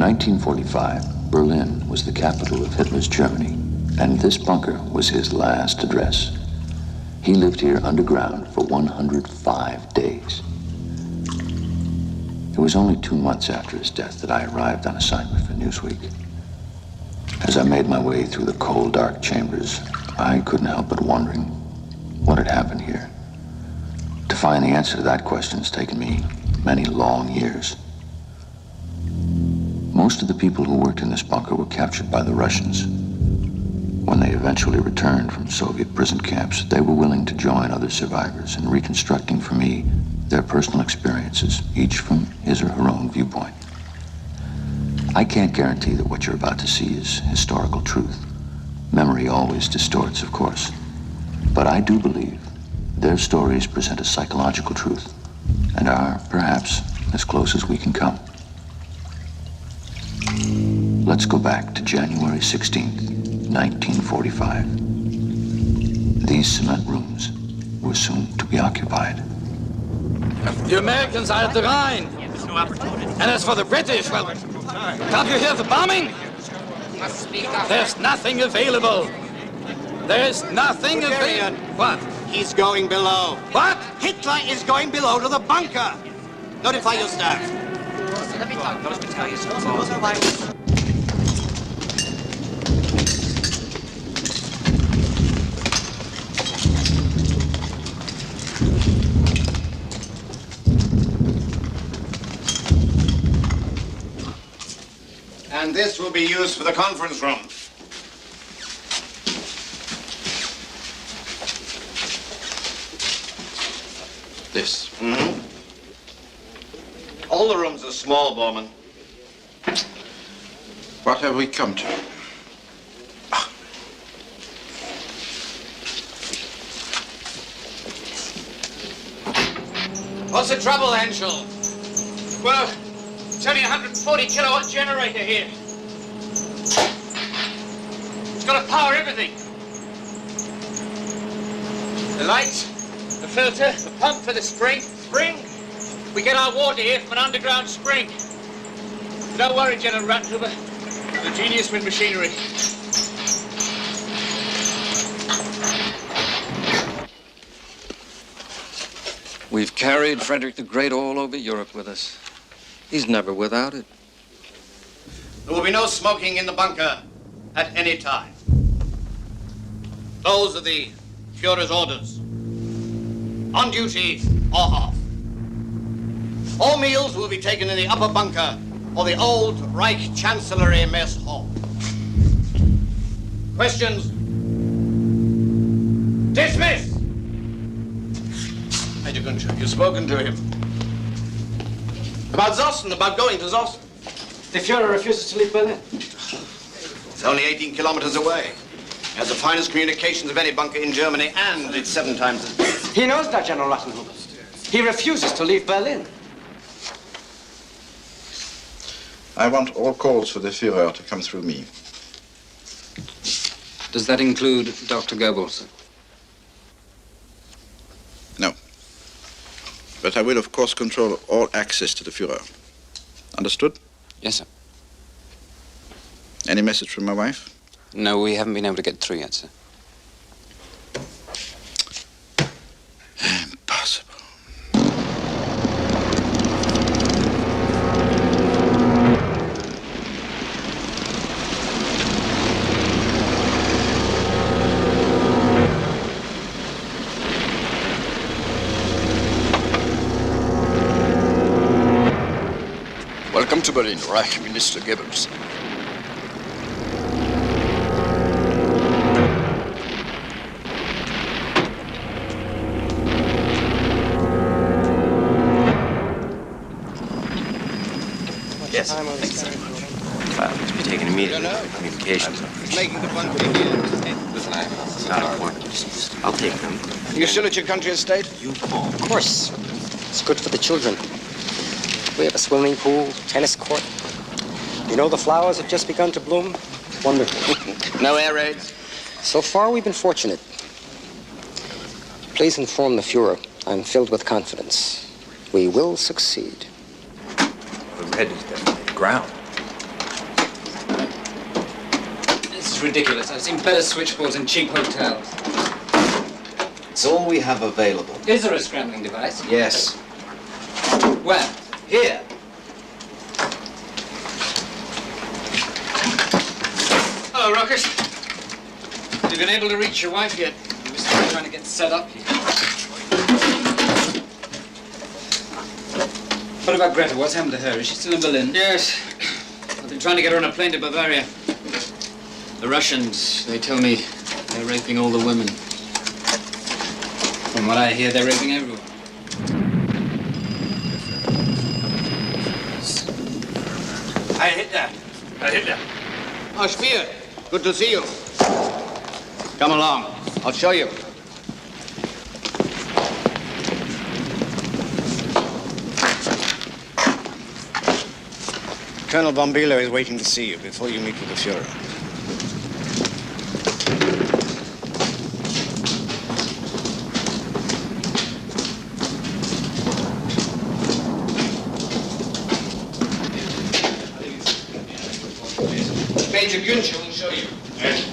1945, Berlin was the capital of Hitler's Germany, and this bunker was his last address. He lived here underground for 105 days. It was only 2 months after his death that I arrived on assignment for Newsweek. As I made my way through the cold, dark chambers, I couldn't help but wondering what had happened here. To find the answer to that question has taken me many long years. Most of the people who worked in this bunker were captured by the Russians. When they eventually returned from Soviet prison camps, they were willing to join other survivors in reconstructing for me their personal experiences, each from his or her own viewpoint. I can't guarantee that what you're about to see is historical truth. Memory always distorts, of course. But I do believe their stories present a psychological truth and are, perhaps, as close as we can come. Let's go back to January 16th, 1945. These cement rooms were soon to be occupied. The Americans are at the Rhine. And as for the British, well, can't you hear the bombing? There's nothing available. There's nothing available. What? He's going below. What? Hitler is going below to the bunker. Notify your staff. Let me talk. Let me tell you something. And this will be used for the conference room. This. Mm-hmm. All the rooms are small, Gorman. What have we come to? What's the trouble, Henschel? Well, it's only a 140 kilowatt generator here. It's got to power everything. The lights, the filter, the pump for the spring. We get our water here from an underground spring. Don't worry, General Rattenhuber. I'm a genius with machinery. We've carried Frederick the Great all over Europe with us. He's never without it. There will be no smoking in the bunker at any time. Those are the Führer's orders. On duty or off. All meals will be taken in the upper bunker or the old Reich Chancellery Mess Hall. Questions? Dismiss! Major Gunscher, you've spoken to him. About Zossen, about going to Zossen. The Führer refuses to leave Berlin. It's only 18 kilometers away. It has the finest communications of any bunker in Germany, and it's 7 times as big. He knows that, General Rattenhuber. He refuses to leave Berlin. I want all calls for the Führer to come through me. Does that include Dr. Goebbels? No. But I will, of course, control all access to the Führer. Understood? Yes, sir. Any message from my wife? No, we haven't been able to get through yet, sir. Impossible. Welcome to Berlin, Reich Minister Goebbels. Yes, thanks, sir. File needs to be taken immediately. Communications. Making the bunker again. Listen, it's not important. I'll take them. You still at your country estate? You call. Of course. It's good for the children. We have a swimming pool, tennis court. You know, the flowers have just begun to bloom. Wonderful. No air raids? So far, we've been fortunate. Please inform the Führer. I'm filled with confidence. We will succeed. The red is definitely ground. It's ridiculous. I've seen better switchboards in cheap hotels. It's all we have available. Is there a scrambling device? Yes. Where? Here. Hello, Ruckus. Have you been able to reach your wife yet? We're still trying to get set up here. What about Greta? What's happened to her? Is she still in Berlin? Yes. I've been trying to get her on a plane to Bavaria. The Russians, they tell me they're raping all the women. From what I hear, they're raping everyone. Heil Hitler. Heil Hitler. Oh, Spear. Good to see you. Come along. I'll show you. Colonel Bombilo is waiting to see you before you meet with the Fuhrer. Major Günther will show you. Yes.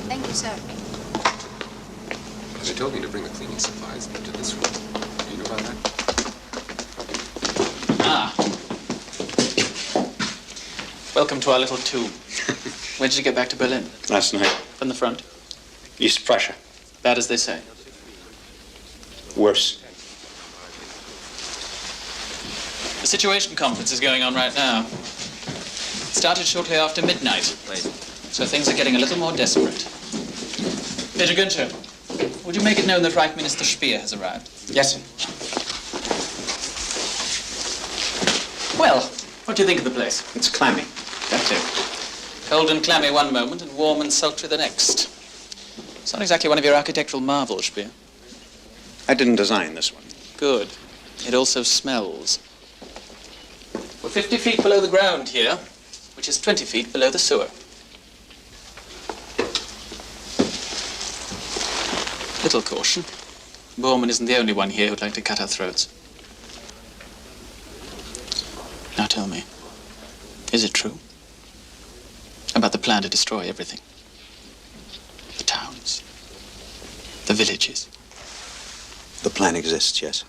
Thank you, sir. They told me to bring the cleaning supplies into this room. Do you know about that? Ah. Welcome to our little tube. When did you get back to Berlin? Last night. From the front? East Prussia. Bad as they say. Worse. The Situation Conference is going on right now. It started shortly after midnight. So things are getting a little more desperate. Major Günther, would you make it known that Reich Minister Speer has arrived? Yes, sir. Well, what do you think of the place? It's clammy. That too. Cold and clammy one moment and warm and sultry the next. It's not exactly one of your architectural marvels, Speer. I didn't design this one. Good. It also smells. We're 50 feet below the ground here, which is 20 feet below the sewer. Little caution. Gorman isn't the only one here who'd like to cut our throats. Now tell me, is it true? About the plan to destroy everything? The towns, the villages. The plan exists, yes.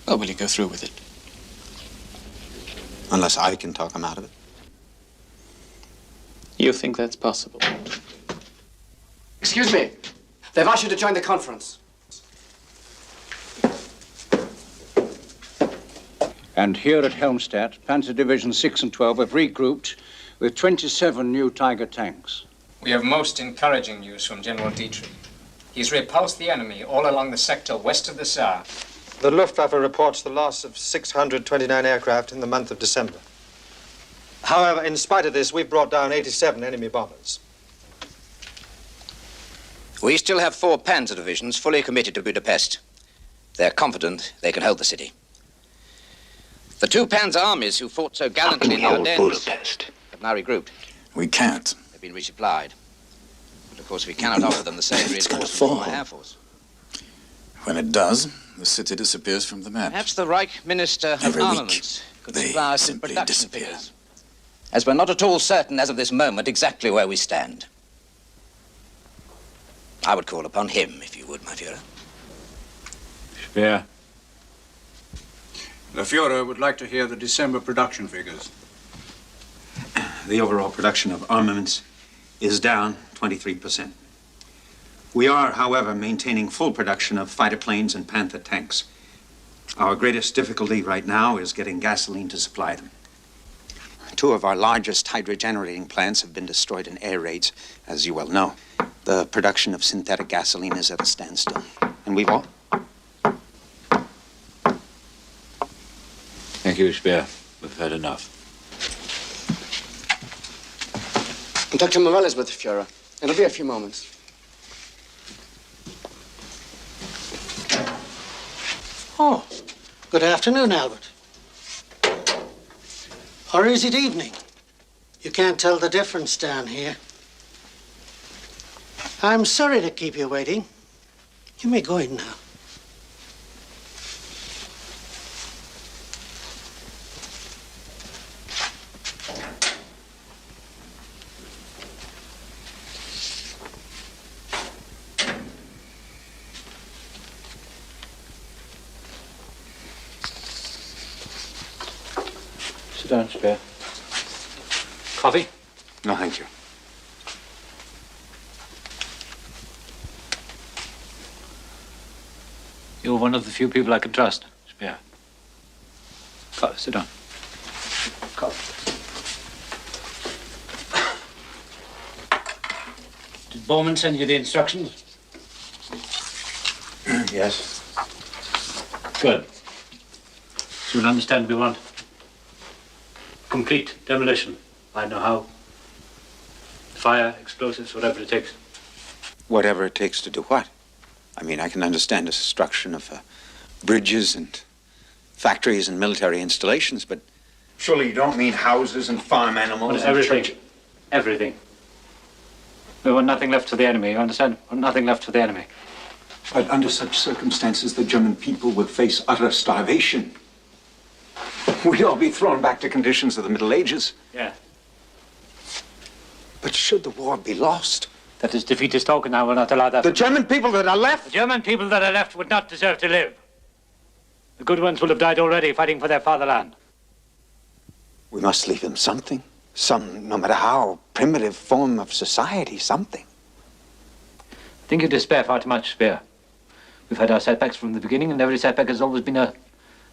Well, will you go through with it? Unless I can talk him out of it. You think that's possible? Excuse me. They've asked you to join the conference. And here at Helmstedt, Panzer Division 6 and 12 have regrouped with 27 new Tiger tanks. We have most encouraging news from General Dietrich. He's repulsed the enemy all along the sector west of the Saar. The Luftwaffe reports the loss of 629 aircraft in the month of December. However, in spite of this, we've brought down 87 enemy bombers. We still have 4 Panzer divisions fully committed to Budapest. They're confident they can hold the city. The 2 Panzer armies who fought so gallantly in the Ardennes have now regrouped. We can't. They've been resupplied. But of course, we cannot offer them the same reinforcement from our Air Force. When it does, the city disappears from the map. Perhaps the Reich Minister of Every week, Armaments could they supply us with simply production disappear. figures. As we're not at all certain as of this moment exactly where we stand. I would call upon him, if you would, my Führer. Speer. The Führer would like to hear the December production figures. The overall production of armaments is down 23%. We are, however, maintaining full production of fighter planes and Panther tanks. Our greatest difficulty right now is getting gasoline to supply them. 2 of our largest hydrogenerating plants have been destroyed in air raids, as you well know. The production of synthetic gasoline is at a standstill. And we've all... Thank you, Speer. We've had enough. Dr. Morell is with the Fuhrer. It'll be a few moments. Oh, good afternoon, Albert. Or is it evening? You can't tell the difference down here. I'm sorry to keep you waiting. You may go in now. Sit down, Schaefer. Coffee? No, thank you. You're one of the few people I can trust, Schaefer. Sit down. Did Bowman send you the instructions? Yes. Good. So you'll understand we want complete demolition. I know how. Fire, explosives, whatever it takes. Whatever it takes to do what? I mean, I can understand the destruction of bridges and factories and military installations, but surely you don't mean houses and farm animals and everything. churches. Everything. We want nothing left for the enemy, you understand? We want nothing left for the enemy. But under such circumstances, the German people would face utter starvation. We'd all be thrown back to conditions of the Middle Ages. Yeah. But should the war be lost? That is defeatist talk, and I will not allow that. The German people that are left? The German people that are left would not deserve to live. The good ones will have died already fighting for their fatherland. We must leave them something. Some, no matter how primitive form of society, something. I think you despair far too much, Spear. We've had our setbacks from the beginning, and every setback has always been a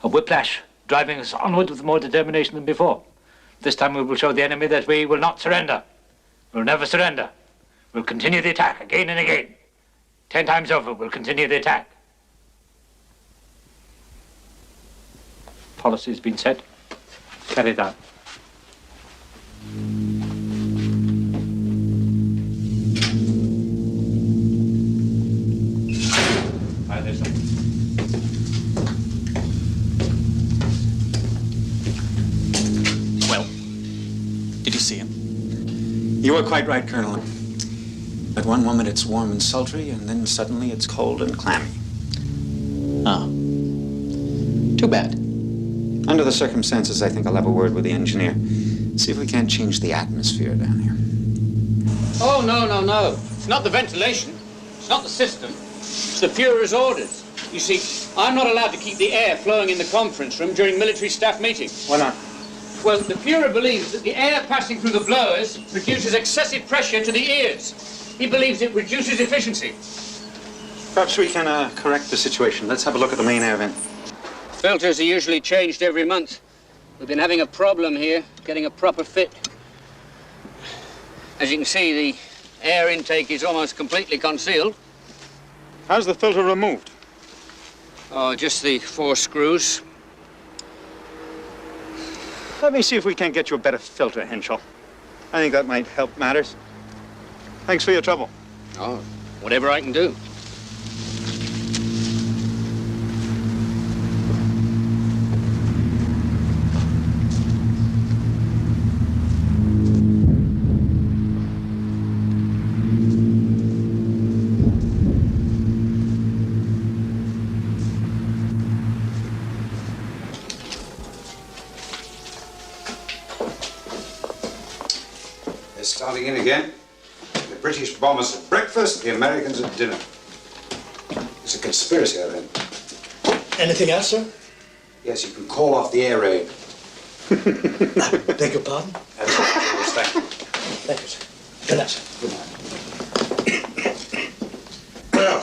whiplash, driving us onward with more determination than before. This time we will show the enemy that we will not surrender. We'll never surrender. We'll continue the attack again and again. 10 times over, we'll continue the attack. Policy has been set. Carried out. Well, did you see him? You were quite right, Colonel. At one moment it's warm and sultry, and then suddenly it's cold and clammy. Ah. Too bad. Under the circumstances, I think I'll have a word with the engineer. See if we can't change the atmosphere down here. Oh, no. It's not the ventilation. It's not the system. It's the Führer's orders. You see, I'm not allowed to keep the air flowing in the conference room during military staff meetings. Why not? Well, the Führer believes that the air passing through the blowers produces excessive pressure to the ears. He believes it reduces efficiency. Perhaps we can correct the situation. Let's have a look at the main air vent. Filters are usually changed every month. We've been having a problem here getting a proper fit. As you can see, the air intake is almost completely concealed. How's the filter removed? Oh, just the 4 screws. Let me see if we can't get you a better filter, Henschel. I think that might help matters. Thanks for your trouble. Oh, whatever I can do. They're starting in again. The British bombers at breakfast, the Americans at dinner. It's a conspiracy, I think. Anything else, sir? Yes, you can call off the air raid. Beg your pardon? That's all. Thank you. Thank you, sir. Good night, sir. Good night. Well,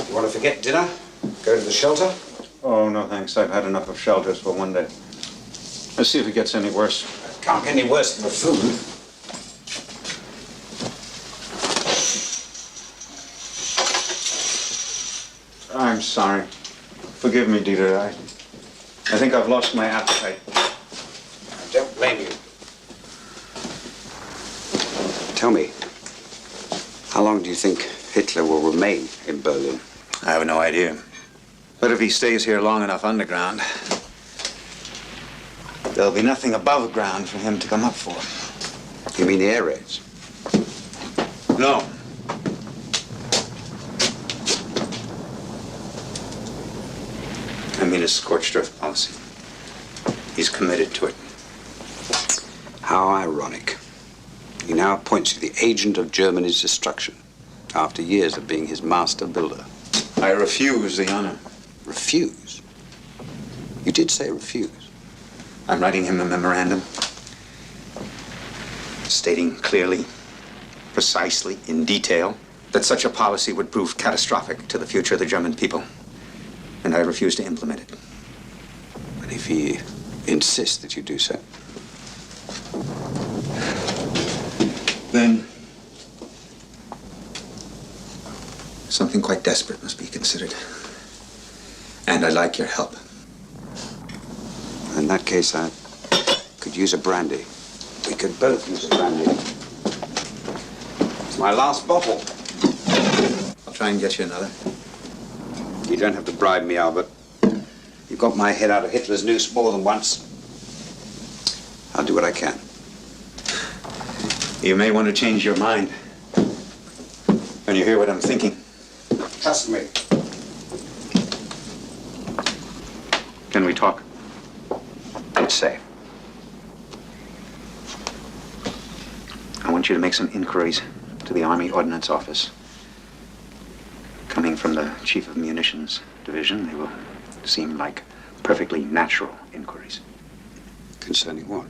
you want to forget dinner? Go to the shelter? Oh, no, thanks. I've had enough of shelters for one day. Let's see if it gets any worse. It can't get any worse than the food. I'm sorry. Forgive me, Dieter. I think I've lost my appetite. I don't blame you. Tell me, how long do you think Hitler will remain in Berlin? I have no idea. But if he stays here long enough underground, there'll be nothing above ground for him to come up for. You mean the air raids? No. I mean his scorched earth policy. He's committed to it. How ironic. He now appoints you the agent of Germany's destruction, after years of being his master builder. I refuse the honor. Refuse? You did say refuse. I'm writing him a memorandum stating clearly, precisely, in detail, that such a policy would prove catastrophic to the future of the German people. And I refuse to implement it. But if he insists that you do so? Then something quite desperate must be considered. And I'd like your help. In that case, I could use a brandy. We could both use a brandy. It's my last bottle. I'll try and get you another. You don't have to bribe me, Albert. You've got my head out of Hitler's noose more than once. I'll do what I can. You may want to change your mind when you hear what I'm thinking. Trust me. Can we talk? It's safe. I want you to make some inquiries to the Army Ordnance Office. Coming from the Chief of Munitions Division, they will seem like perfectly natural inquiries. Concerning what?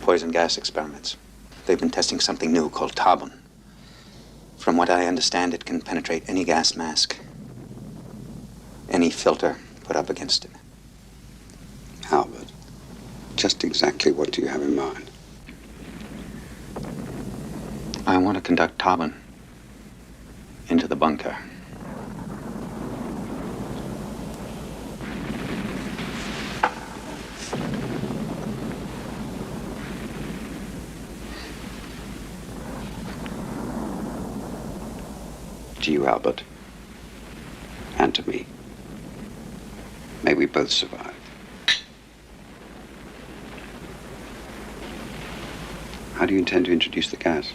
Poison gas experiments. They've been testing something new called carbon. From what I understand, it can penetrate any gas mask, any filter put up against it. Albert, just exactly what do you have in mind? I want to conduct carbon into the bunker. To you, Albert, and to me. May we both survive. How do you intend to introduce the gas?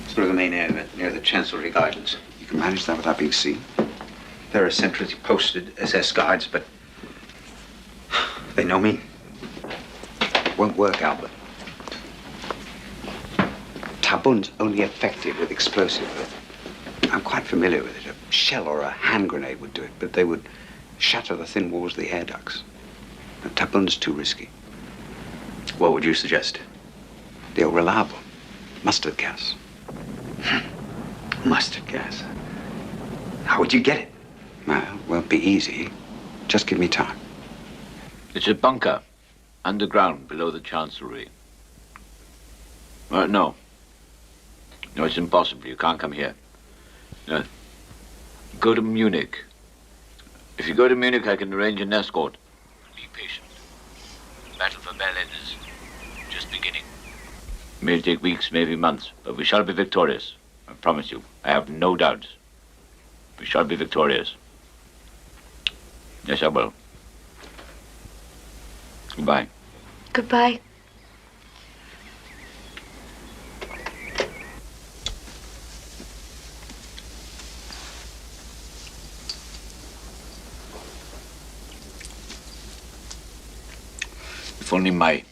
Through the main air vent near the Chancellery Gardens. You can manage that without being seen? There are centrally posted SS guards, but they know me. It won't work, Albert. Tabun's only effective with explosive. I'm quite familiar with it. A shell or a hand grenade would do it, but they would shatter the thin walls of the air ducts. And Tabun's too risky. What would you suggest? The old reliable mustard gas. Mustard gas? How would you get it? Well, it won't be easy. Just give me time. It's a bunker, underground, below the Chancellery. No. No, it's impossible. You can't come here. No. Go to Munich. If you go to Munich, I can arrange an escort. Be patient. The battle for Berlin is just beginning. It may take weeks, maybe months, but we shall be victorious. I promise you. I have no doubts. We shall be victorious. Yes, I will. Goodbye. Goodbye. If only my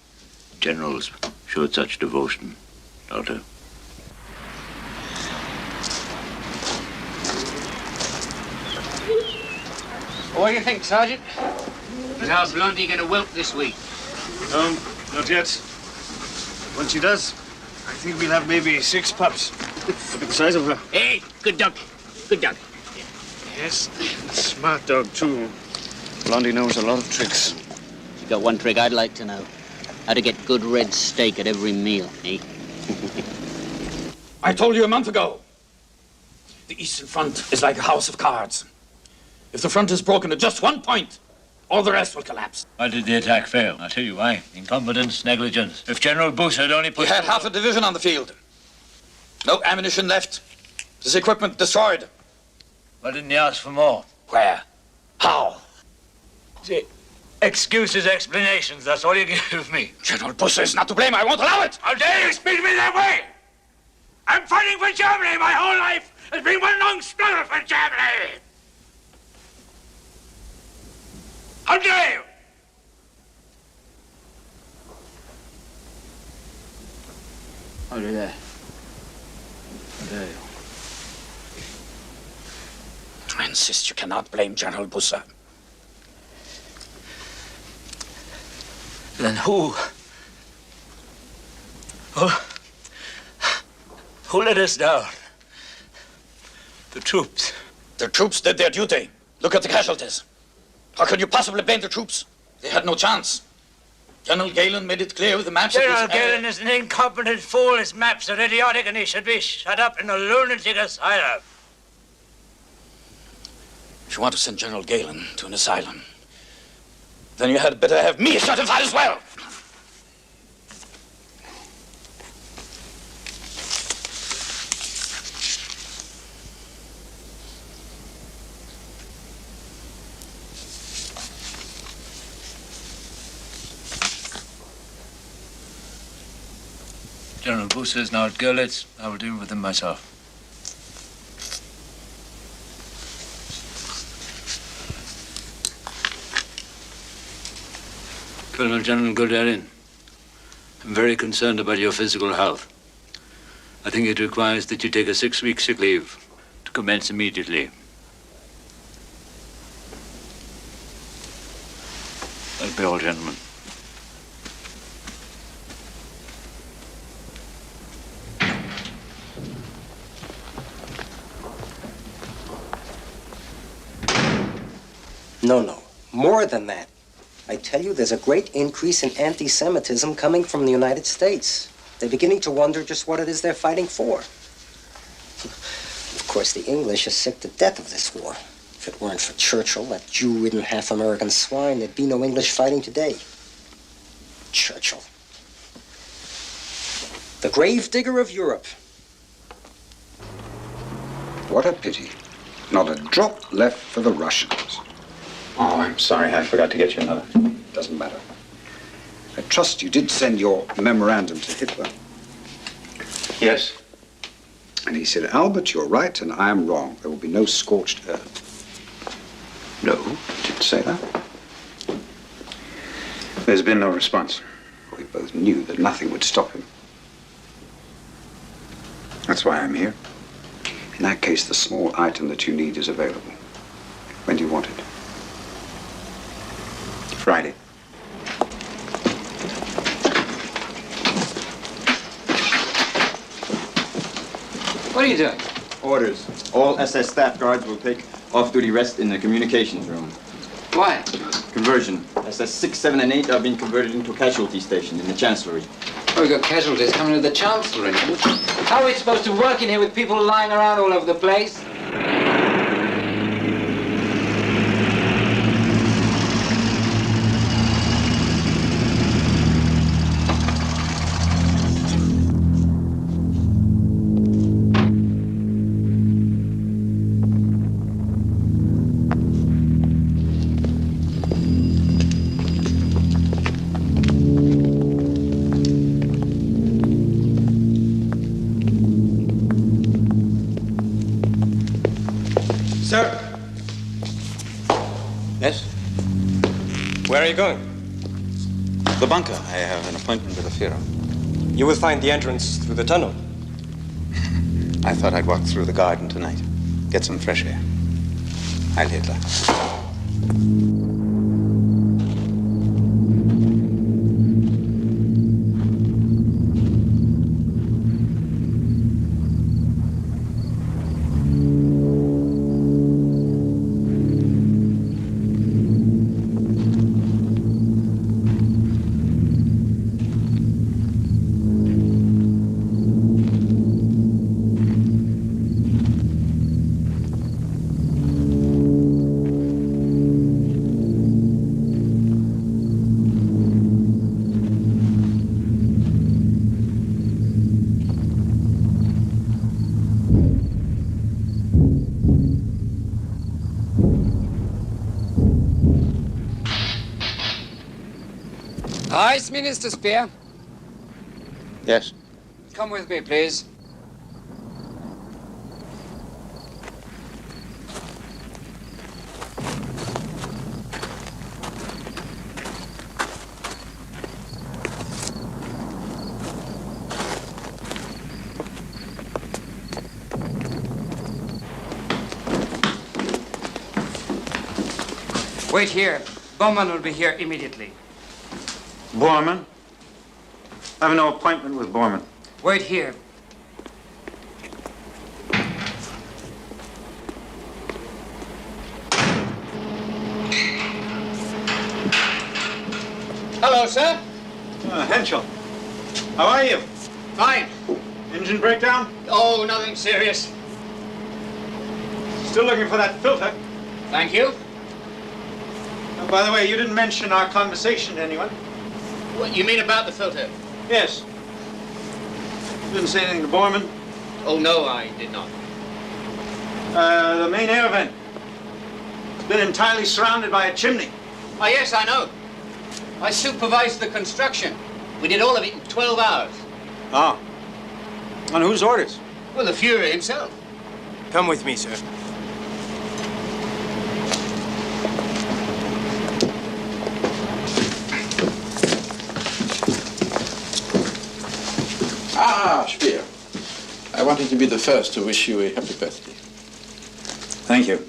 generals showed such devotion, daughter. What do you think, Sergeant? Is our Blondie going to whelp this week? No, not yet. Once she does, I think we'll have maybe 6 pups. Look at the size of her. Hey, good dog. Good dog. Yes, smart dog, too. Blondie knows a lot of tricks. You got one trick I'd like to know. How to get good red steak at every meal, eh? I told you a month ago. The Eastern Front is like a house of cards. If the front is broken at just one point, all the rest will collapse. Why did the attack fail? I'll tell you why. Incompetence, negligence. If General Bush had only put... He had half a division on the field. No ammunition left. His equipment destroyed. Why didn't he ask for more? Where? How? Excuses, explanations, that's all you give me. General Busse is not to blame. I won't allow it. How dare you speak to me that way? I'm fighting for Germany. My whole life has been one long struggle for Germany. How dare you? How dare you? I insist you cannot blame General Busse. Then who let us down? The troops. The troops did their duty. Look at the casualties. How could you possibly blame the troops? They had no chance. General Galen made it clear with the maps. General Galen is an incompetent fool. His maps are idiotic and he should be shut up in a lunatic asylum. If you want to send General Galen to an asylum, then you had better have me shut inside as well. General Busse is now at Görlitz. I will deal with him myself. Colonel General Guderian, I'm very concerned about your physical health. I think it requires that you take a 6-week sick leave to commence immediately. That'll be all, gentlemen. No. More than that. I tell you, there's a great increase in anti-Semitism coming from the United States. They're beginning to wonder just what it is they're fighting for. Of course, the English are sick to death of this war. If it weren't for Churchill, that Jew-ridden half-American swine, there'd be no English fighting today. Churchill. The grave digger of Europe. What a pity. Not a drop left for the Russians. Oh, I'm sorry. I forgot to get you another. Doesn't matter. I trust you did send your memorandum to Hitler. Yes. And he said, Albert, you're right and I am wrong. There will be no scorched earth. No, he didn't say that. There's been no response. We both knew that nothing would stop him. That's why I'm here. In that case, the small item that you need is available. When do you want it? Friday. What are you doing? Orders. All SS staff guards will take off-duty rest in the communications room. Why? Conversion. SS 6, 7, and 8 are being converted into a casualty station in the Chancellery. Oh, we've got casualties coming to the Chancellery. How are we supposed to work in here with people lying around all over the place? Sir. Yes? Where are you going? The bunker. I have an appointment with the Führer. You will find the entrance through the tunnel. I thought I'd walk through the garden tonight. Get some fresh air. Heil Hitler. Vice Minister Speer, Yes. come with me, please. Wait here. Gorman will be here immediately. Gorman? I have no appointment with Gorman. Wait here. Hello, sir. Henschel. How are you? Fine. Engine breakdown? Oh, nothing serious. Still looking for that filter. Thank you. By the way, you didn't mention our conversation to anyone. What, you mean about the filter? Yes. You didn't say anything to Borman? Oh, no, I did not. The main air vent. It's been entirely surrounded by a chimney. Oh, yes, I know. I supervised the construction. We did all of it in 12 hours. Ah. On whose orders? Well, the Fuhrer himself. Come with me, sir. Ah, Speer. I wanted to be the first to wish you a happy birthday. Thank you.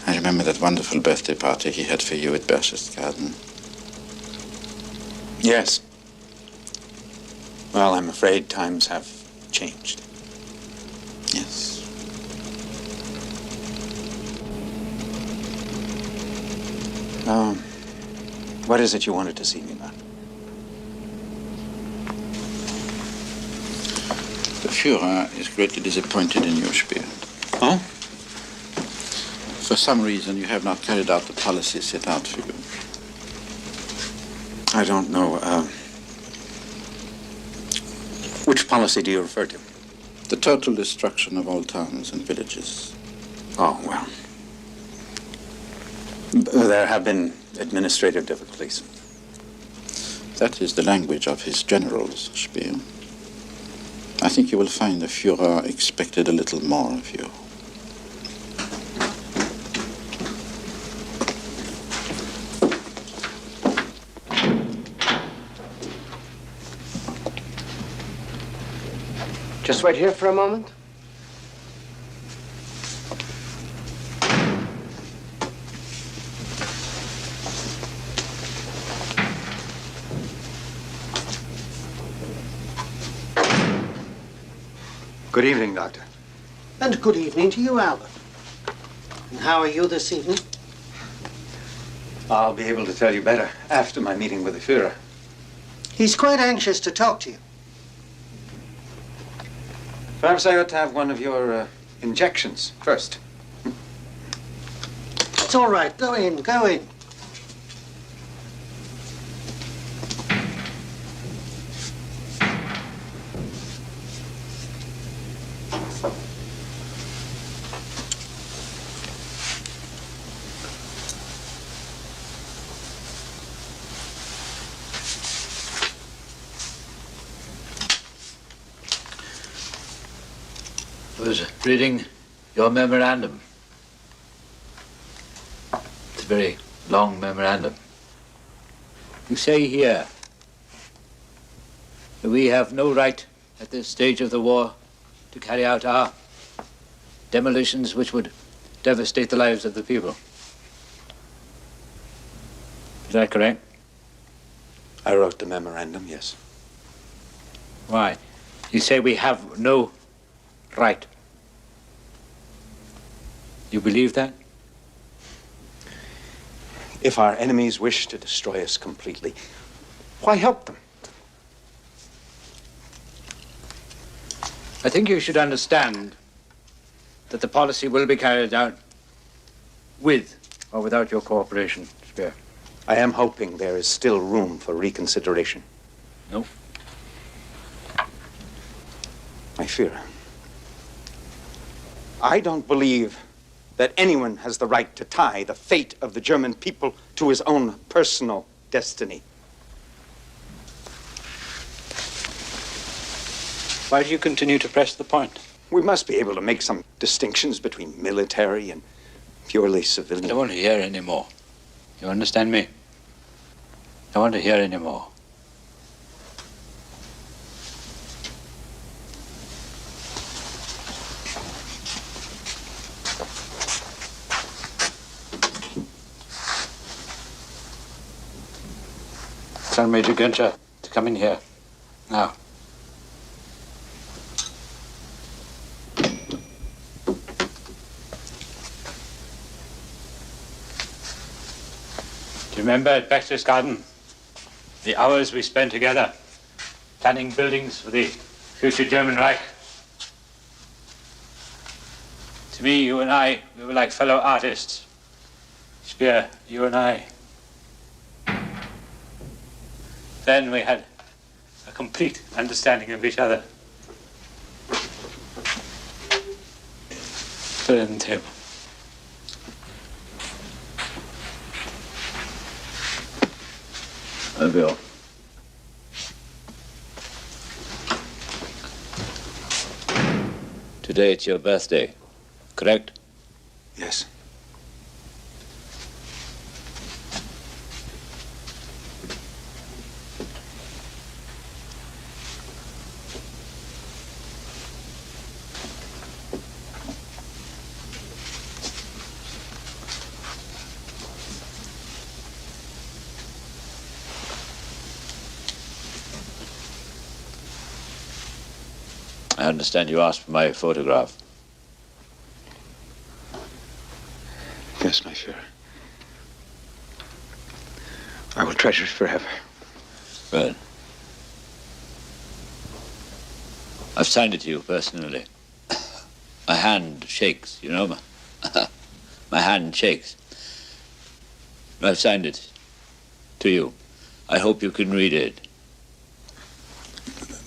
I remember that wonderful birthday party he had for you at Berchtesgaden. Yes. Well, I'm afraid times have changed. Yes. What is it you wanted to see me about? The Führer is greatly disappointed in you, Speer. Oh? For some reason, you have not carried out the policy set out for you. I don't know. Which policy do you refer to? The total destruction of all towns and villages. Oh, well. There have been administrative difficulties. That is the language of his generals, Speer. I think you will find the Führer expected a little more of you. Just wait here for a moment. Good evening, Doctor. And good evening to you, Albert. And how are you this evening? I'll be able to tell you better after my meeting with the Führer. He's quite anxious to talk to you. Perhaps I ought to have one of your injections first. It's all right. Go in, go in. I was reading your memorandum. It's a very long memorandum. You say here that we have no right at this stage of the war to carry out our demolitions which would devastate the lives of the people. Is that correct? I wrote the memorandum, yes. Why? You say we have no right. You believe that? If our enemies wish to destroy us completely, why help them? I think you should understand that the policy will be carried out with or without your cooperation, Speer. I am hoping there is still room for reconsideration. No. My fear. I don't believe that anyone has the right to tie the fate of the German people to his own personal destiny. Why do you continue to press the point? We must be able to make some distinctions between military and purely civilian. I don't want to hear any more. You understand me? I don't want to hear any more. Tell Major Günther to come in here. Now. Do you remember at Baxter's Garden the hours we spent together planning buildings for the future German Reich? To me, you and I, we were like fellow artists. Speer, you and I. Then we had a complete understanding of each other. Put it on the table. Bill. Today it's your birthday, correct? Yes. I understand you asked for my photograph. Yes, my Führer. I will treasure it forever. Good. I've signed it to you personally. My hand shakes, you know? My hand shakes. I've signed it to you. I hope you can read it.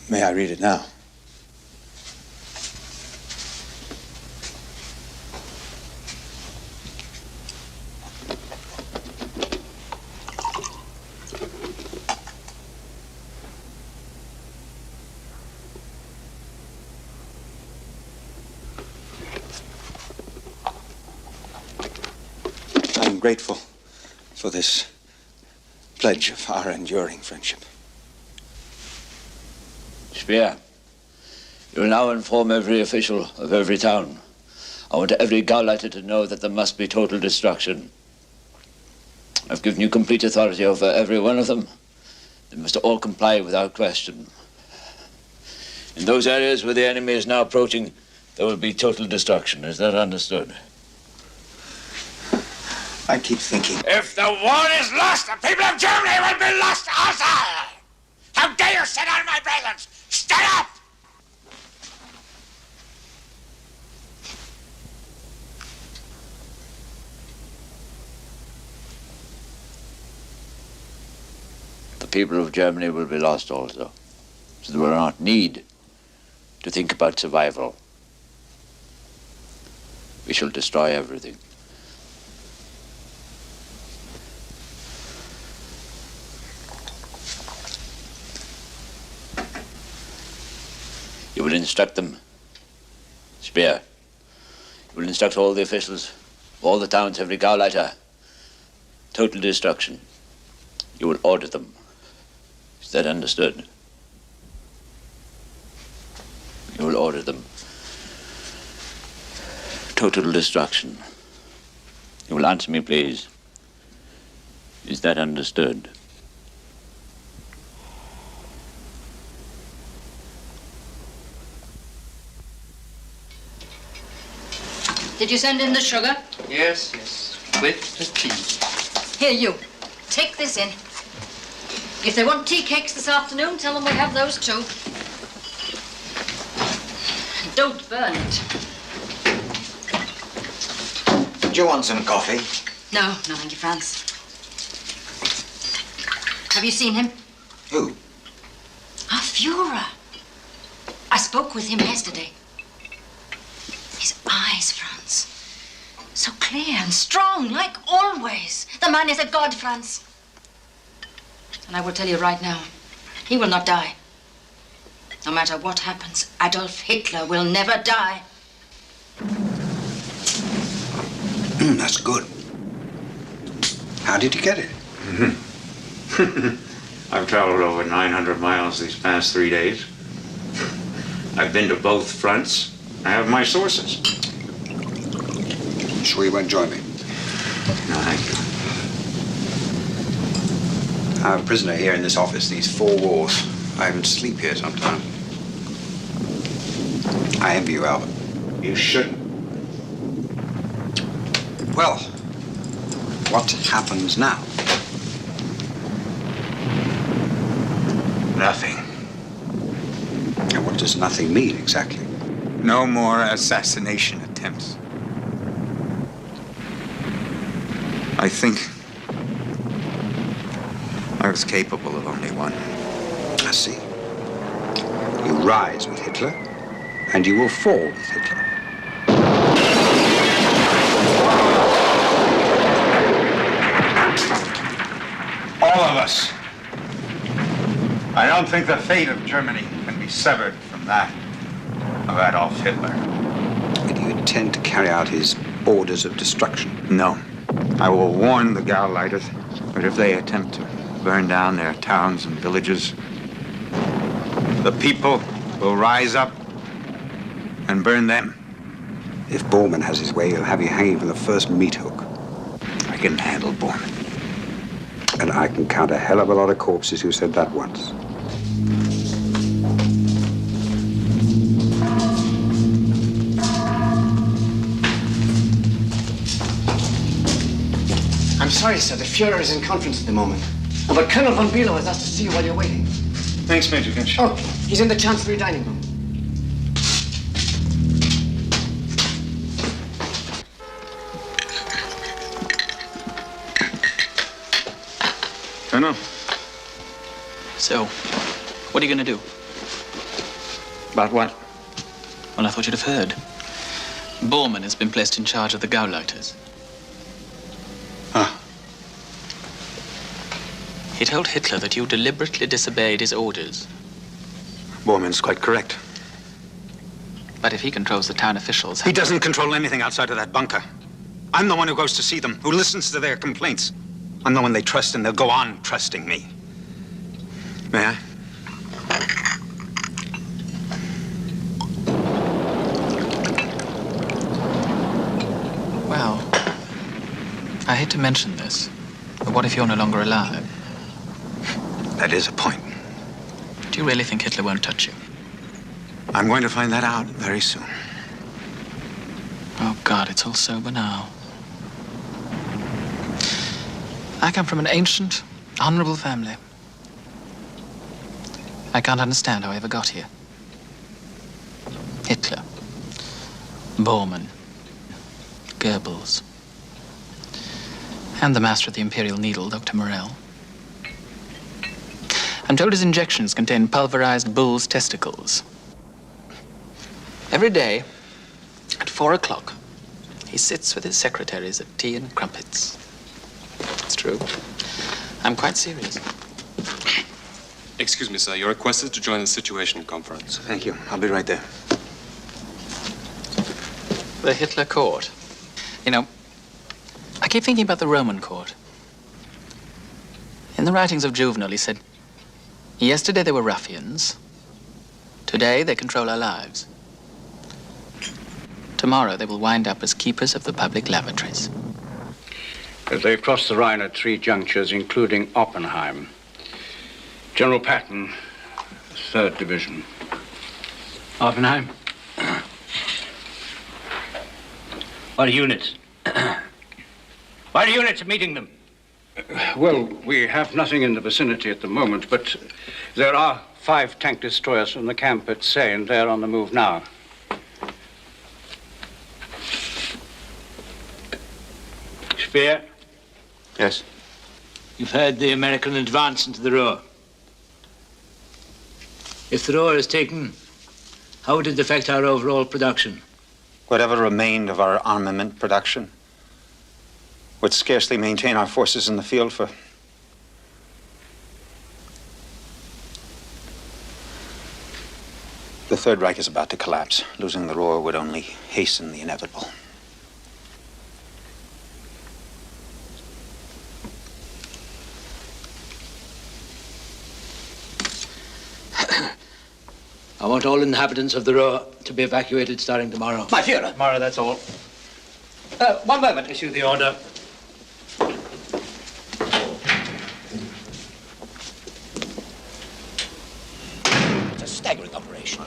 May I read it now? I'm grateful for this pledge of our enduring friendship. Speer, you will now inform every official of every town. I want every Gauleiter to know that there must be total destruction. I've given you complete authority over every one of them. They must all comply without question. In those areas where the enemy is now approaching, there will be total destruction. Is that understood? I keep thinking. If the war is lost, the people of Germany will be lost also! How dare you sit on my presence? Stand up! The people of Germany will be lost also. So there will not need to think about survival. We shall destroy everything. You will instruct them, Speer. You will instruct all the officials, all the towns, every Gauleiter. Total destruction. You will order them. Is that understood? You will order them. Total destruction. You will answer me, please. Is that understood? Did you send in the sugar? Yes, yes. With the tea. Here, you. Take this in. If they want tea cakes this afternoon, tell them we have those too. Don't burn it. Do you want some coffee? No, no, thank you, Franz. Have you seen him? Who? Our Führer. I spoke with him yesterday. His eyes, Franz. So clear and strong, like always. The man is a god, Franz. And I will tell you right now, he will not die. No matter what happens, Adolf Hitler will never die. That's good. How did you get it? I've traveled over 900 miles these past 3 days. I've been to both fronts. I have my sources. You sure you won't join me? No, thank you. I have a prisoner here in this office, these 4 walls. I even sleep here sometimes. I envy you, Albert. You shouldn't. Well, what happens now? Nothing. And what does nothing mean exactly? No more assassination attempts. I think I was capable of only one. I see. You rise with Hitler, and you will fall with Hitler. All of us. I don't think the fate of Germany can be severed from that of Adolf Hitler. And you intend to carry out his orders of destruction? No. I will warn the Gauleiters, but if they attempt to burn down their towns and villages, the people will rise up and burn them. If Bormann has his way, he'll have you hanging from the first meat hook. I can handle Bormann. And I can count a hell of a lot of corpses who said that once. I'm sorry, sir. The Fuhrer is in conference at the moment. But Colonel von Bülow has asked to see you while you're waiting. Thanks, Major Finch. Oh, he's in the Chancellery dining room. Colonel. So, what are you going to do? About what? Well, I thought you'd have heard. Bormann has been placed in charge of the Gauleiters. Huh. He told Hitler that you deliberately disobeyed his orders. Bormann's quite correct. But if he controls the town officials... He doesn't control anything outside of that bunker. I'm the one who goes to see them, who listens to their complaints. I'm the one they trust, and they'll go on trusting me. May I? Well, I hate to mention this, but what if you're no longer alive? That is a point. Do you really think Hitler won't touch you? I'm going to find that out very soon. Oh, God, it's all sober now. I come from an ancient, honorable family. I can't understand how I ever got here. Hitler, Bormann, Goebbels, and the master of the Imperial Needle, Dr. Morell. I'm told his injections contain pulverized bull's testicles. Every day, at 4 o'clock, he sits with his secretaries at tea and crumpets. It's true. I'm quite serious. Excuse me, sir. You're requested to join the Situation Conference. Thank you. I'll be right there. The Hitler court. You know, I keep thinking about the Roman court. In the writings of Juvenal, he said, yesterday they were ruffians. Today they control our lives. Tomorrow they will wind up as keepers of the public lavatories. They've crossed the Rhine at 3 junctures, including Oppenheim. General Patton, 3rd Division. Oppenheim? What units? What units are meeting them? Well, we have nothing in the vicinity at the moment, but there are 5 tank destroyers from the camp at Seine. They're on the move now. Speer? Yes? You've heard the American advance into the Ruhr. If the Ruhr is taken, how would it affect our overall production? Whatever remained of our armament production would scarcely maintain our forces in the field for... Third Reich is about to collapse. Losing the Ruhr would only hasten the inevitable. I want all inhabitants of the Ruhr to be evacuated starting tomorrow. My Führer. Tomorrow, that's all. One moment. Issue the order. It's a staggering operation.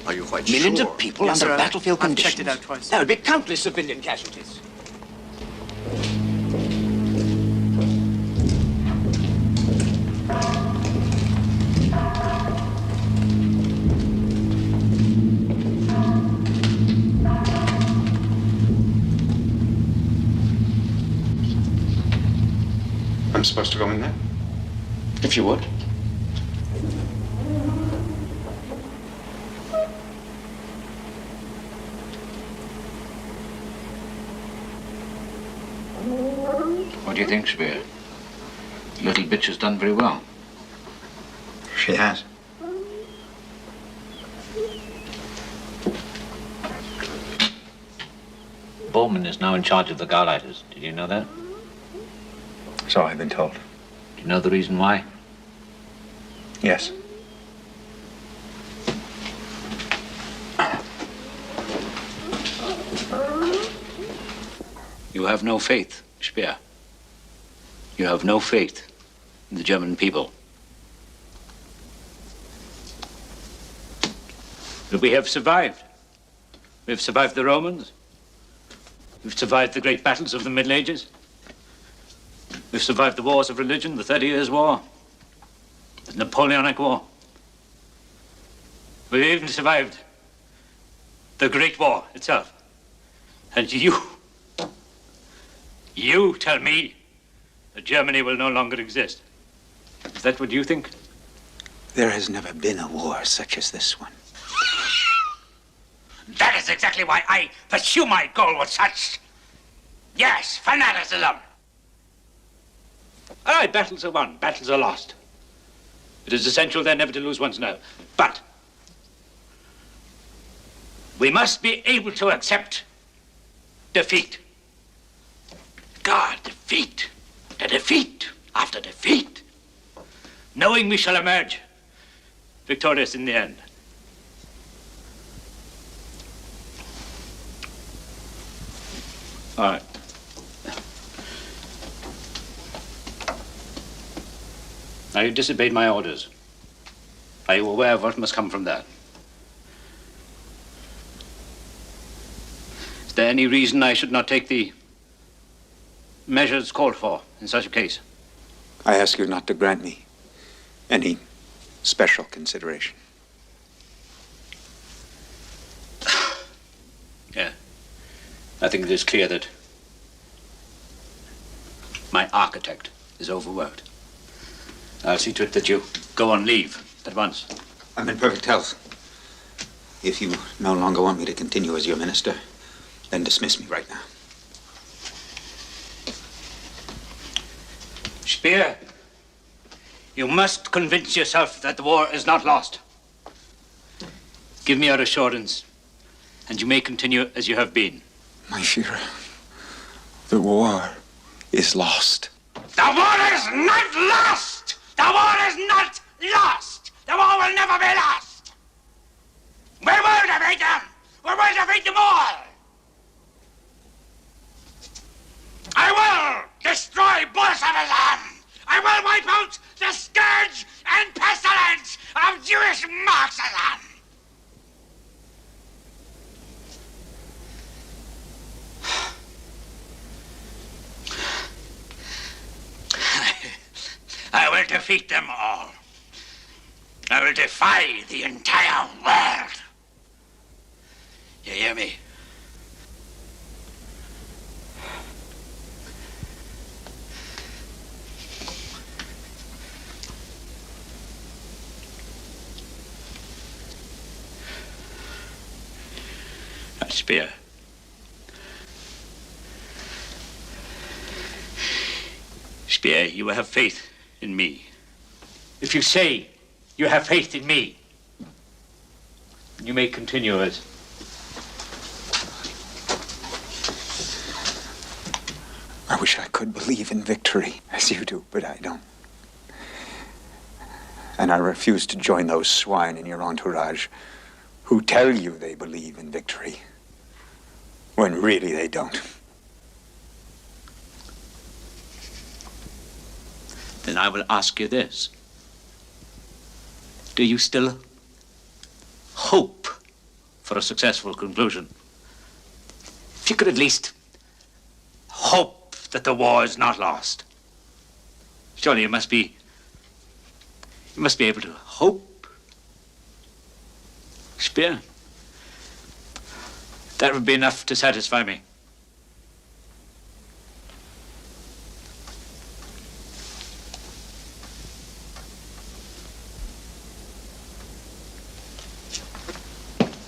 Are you quite Millions sure? of people Yes, under sir. battlefield I've conditions. checked it out twice. There would be countless civilian casualties. I'm supposed to go in there? If you would. What do you think, Schaefer? Little bitch has done very well. She has. Gorman is now in charge of the Gauleiters. Did you know that? So I've been told. Do you know the reason why? Yes. You have no faith, Speer. You have no faith in the German people. But we have survived. We have survived the Romans. We've survived the great battles of the Middle Ages. We've survived the wars of religion, the 30 Years' War, the Napoleonic War. We've even survived the Great War itself. And you tell me that Germany will no longer exist. Is that what you think? There has never been a war such as this one. That is exactly why I pursue my goal with such, yes, fanaticism. All right, battles are won, battles are lost. It is essential then never to lose one's nerve. But we must be able to accept defeat. God, defeat. The defeat after defeat. Knowing we shall emerge victorious in the end. All right. Now, you disobeyed my orders. Are you aware of what must come from that? Is there any reason I should not take the measures called for in such a case? I ask you not to grant me any special consideration. Yeah. I think it is clear that my architect is overworked. I'll see to it that you go on leave at once. I'm in perfect health. If you no longer want me to continue as your minister, then dismiss me right now. Speer, you must convince yourself that the war is not lost. Give me your assurance, and you may continue as you have been. My Führer, the war is lost. The war is not lost! The war is not lost! The war will never be lost! We will defeat them! We will defeat them all! I will destroy Bolshevism! I will wipe out the scourge and pestilence of Jewish Marxism! I will defeat them all. I will defy the entire world. You hear me? Speer. Speer, you have faith in me. If you say you have faith in me, You may continue it. I wish I could believe in victory, as you do, but I don't. And I refuse to join those swine in your entourage who tell you they believe in victory, when really they don't. Then I will ask you this. Do you still hope for a successful conclusion? If you could at least hope that the war is not lost. Surely you must be able to hope. Spear. That would be enough to satisfy me.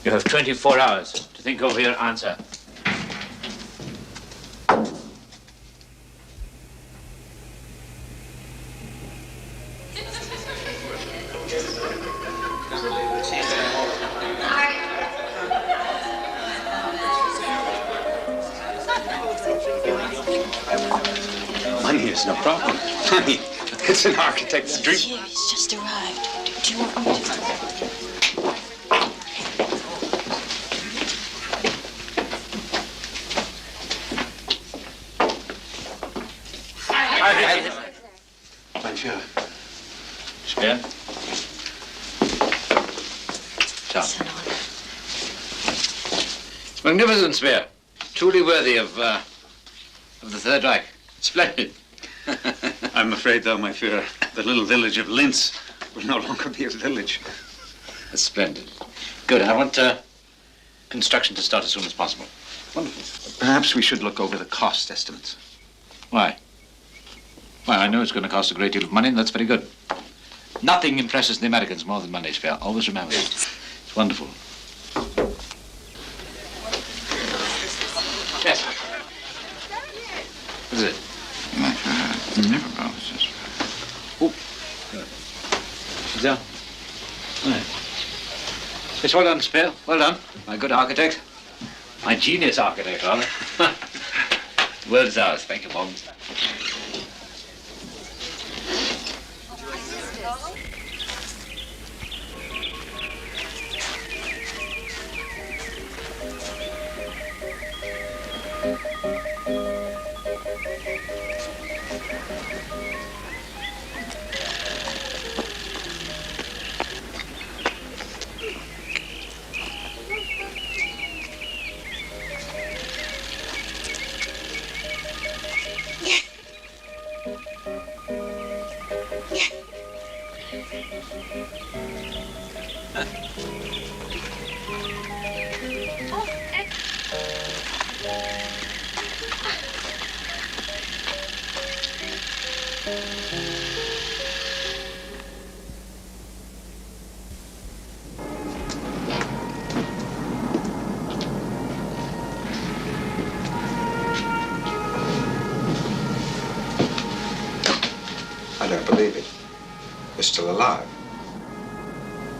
You have 24 hours to think over your answer. Money is no problem. Money, it's an architect's dream. He's just arrived. Do you want me to... Mein Führer. Speer? So. It's magnificent, Speer. Truly worthy of the Third Reich. Splendid. I'm afraid, though, my Führer, the little village of Linz will no longer be a village. That's splendid. Good. I want construction to start as soon as possible. Wonderful. Perhaps we should look over the cost estimates. Why? Well, I know it's going to cost a great deal of money, and that's very good. Nothing impresses the Americans more than money, Speer. Always remember it. It's wonderful. Yes. What is it? Oh. Sit down. Right. Yes, well done, Speer. Well done. My good architect. My genius architect, rather. The world is ours. Thank you, Bond. I don't believe it. You're still alive.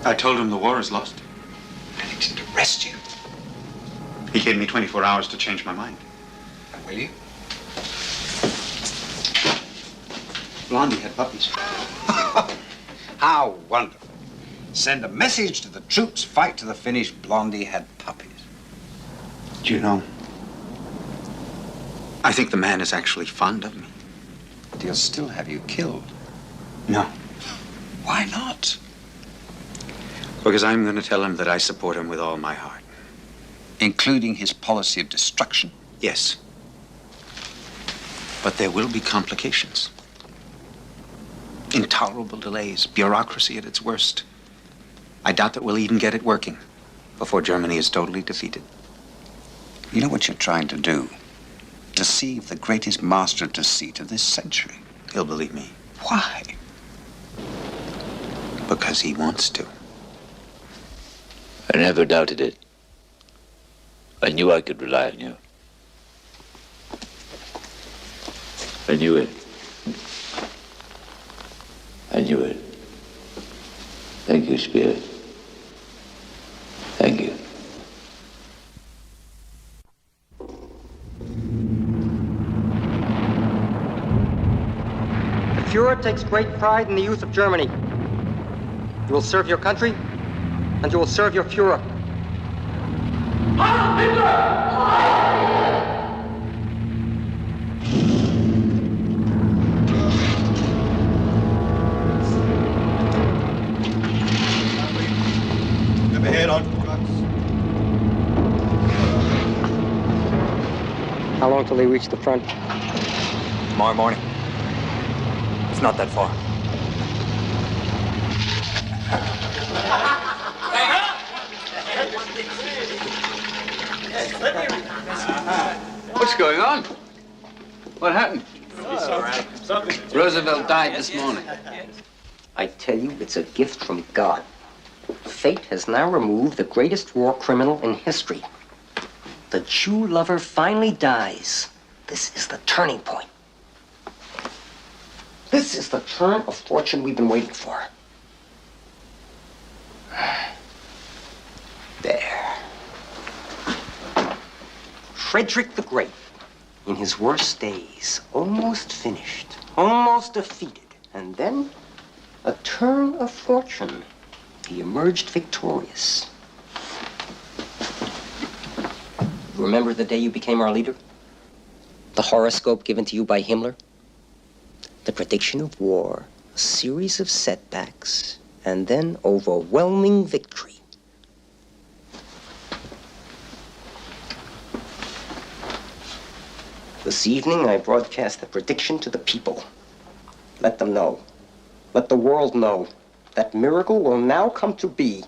I told him the war is lost. And he didn't arrest you. He gave me 24 hours to change my mind. And will you? Blondie had puppies. How wonderful. Send a message to the troops, fight to the finish. Blondie had puppies. Do you know, I think the man is actually fond of me. But he'll still have you killed. No. Why not? Because I'm going to tell him that I support him with all my heart. Including his policy of destruction? Yes. But there will be complications. Intolerable delays, bureaucracy at its worst. I doubt that we'll even get it working before Germany is totally defeated. You know what you're trying to do? Deceive the greatest master of deceit of this century. He'll believe me. Why? Because he wants to. I never doubted it. I knew I could rely on you. I knew it. I knew it. Thank you, Spear. Thank you. Führer takes great pride in the youth of Germany. You will serve your country, and you will serve your Führer. Adolf Hitler! Ahead on trucks. How long till they reach the front? Tomorrow morning. It's not that far. What's going on? What happened? Roosevelt died this morning. I tell you, it's a gift from God. Fate has now removed the greatest war criminal in history. The Jew lover finally dies. This is the turning point. This is the turn of fortune we've been waiting for. There. Frederick the Great, in his worst days, almost finished, almost defeated, and then a turn of fortune. He emerged victorious. Remember the day you became our leader? The horoscope given to you by Himmler? The prediction of war, a series of setbacks, and then overwhelming victory. This evening, I broadcast the prediction to the people. Let them know. Let the world know. That miracle will now come to be.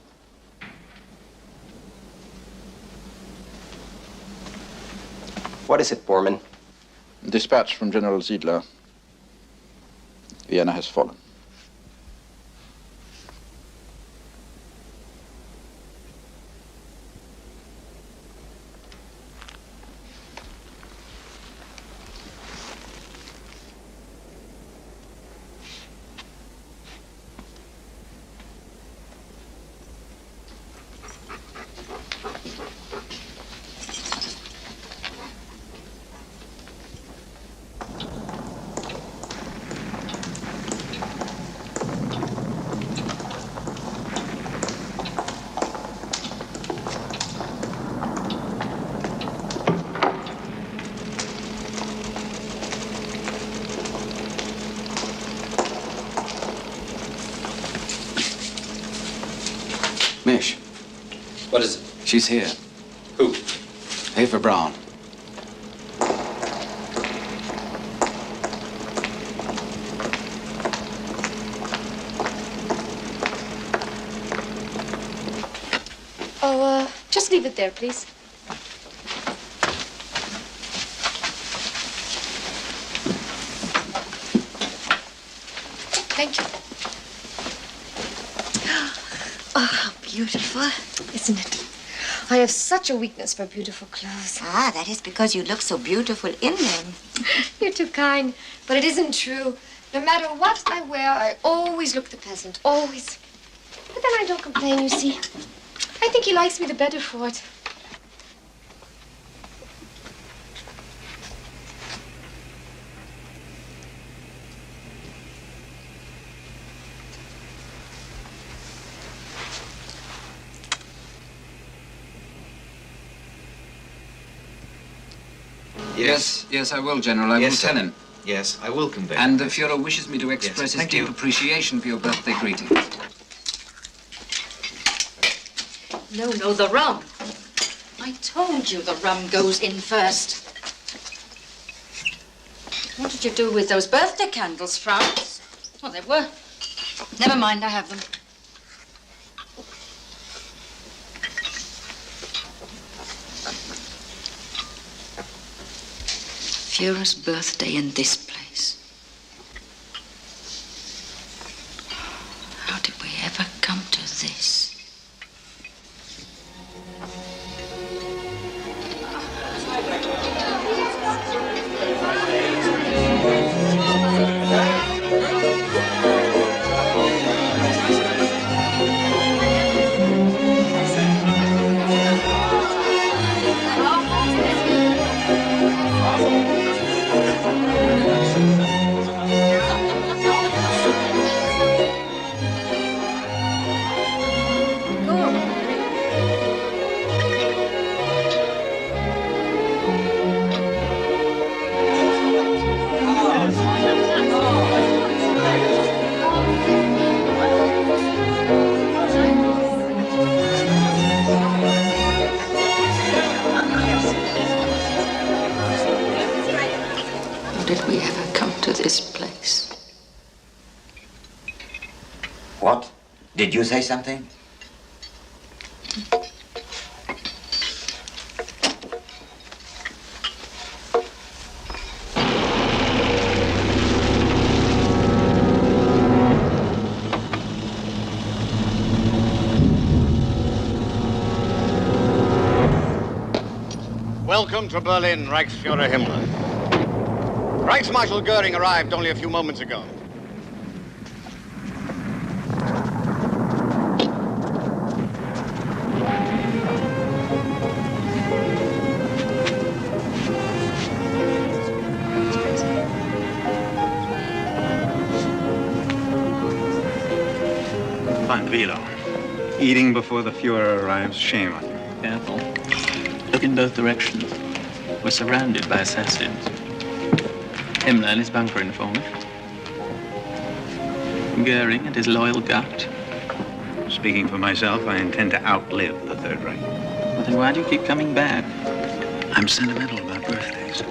What is it, Gorman? Dispatch from General Ziedler. Vienna has fallen. Mish. What is it? She's here. Who? Ava Brown. Oh, just leave it there, please. Thank you. Oh, how beautiful, isn't it? I have such a weakness for beautiful clothes. Ah, that is because you look so beautiful in them. You're too kind, but it isn't true. No matter what I wear, I always look the peasant, always. But then I don't complain, you see. I think he likes me the better for it. Yes, I will, General. I will tell him. Yes, I will convey. And the Fuhrer wishes me to express his deep appreciation for your birthday greeting. No, the rum. I told you the rum goes in first. What did you do with those birthday candles, Franz? Well, they were. Never mind, I have them. Führer's birthday in this place. How did we ever come to this? did we ever come to this place? What? Did you say something? Welcome to Berlin, Reichsfuhrer Himmler. Reichsmarshal Goering arrived only a few moments ago. Fine, Velo. Eating before the Fuhrer arrives, shame on you. Careful. Look in both directions. We're surrounded by assassins. Himmler and his bunker informant. Goering and his loyal gut. Speaking for myself, I intend to outlive the Third Reich. Well, then why do you keep coming back? I'm sentimental about birthdays.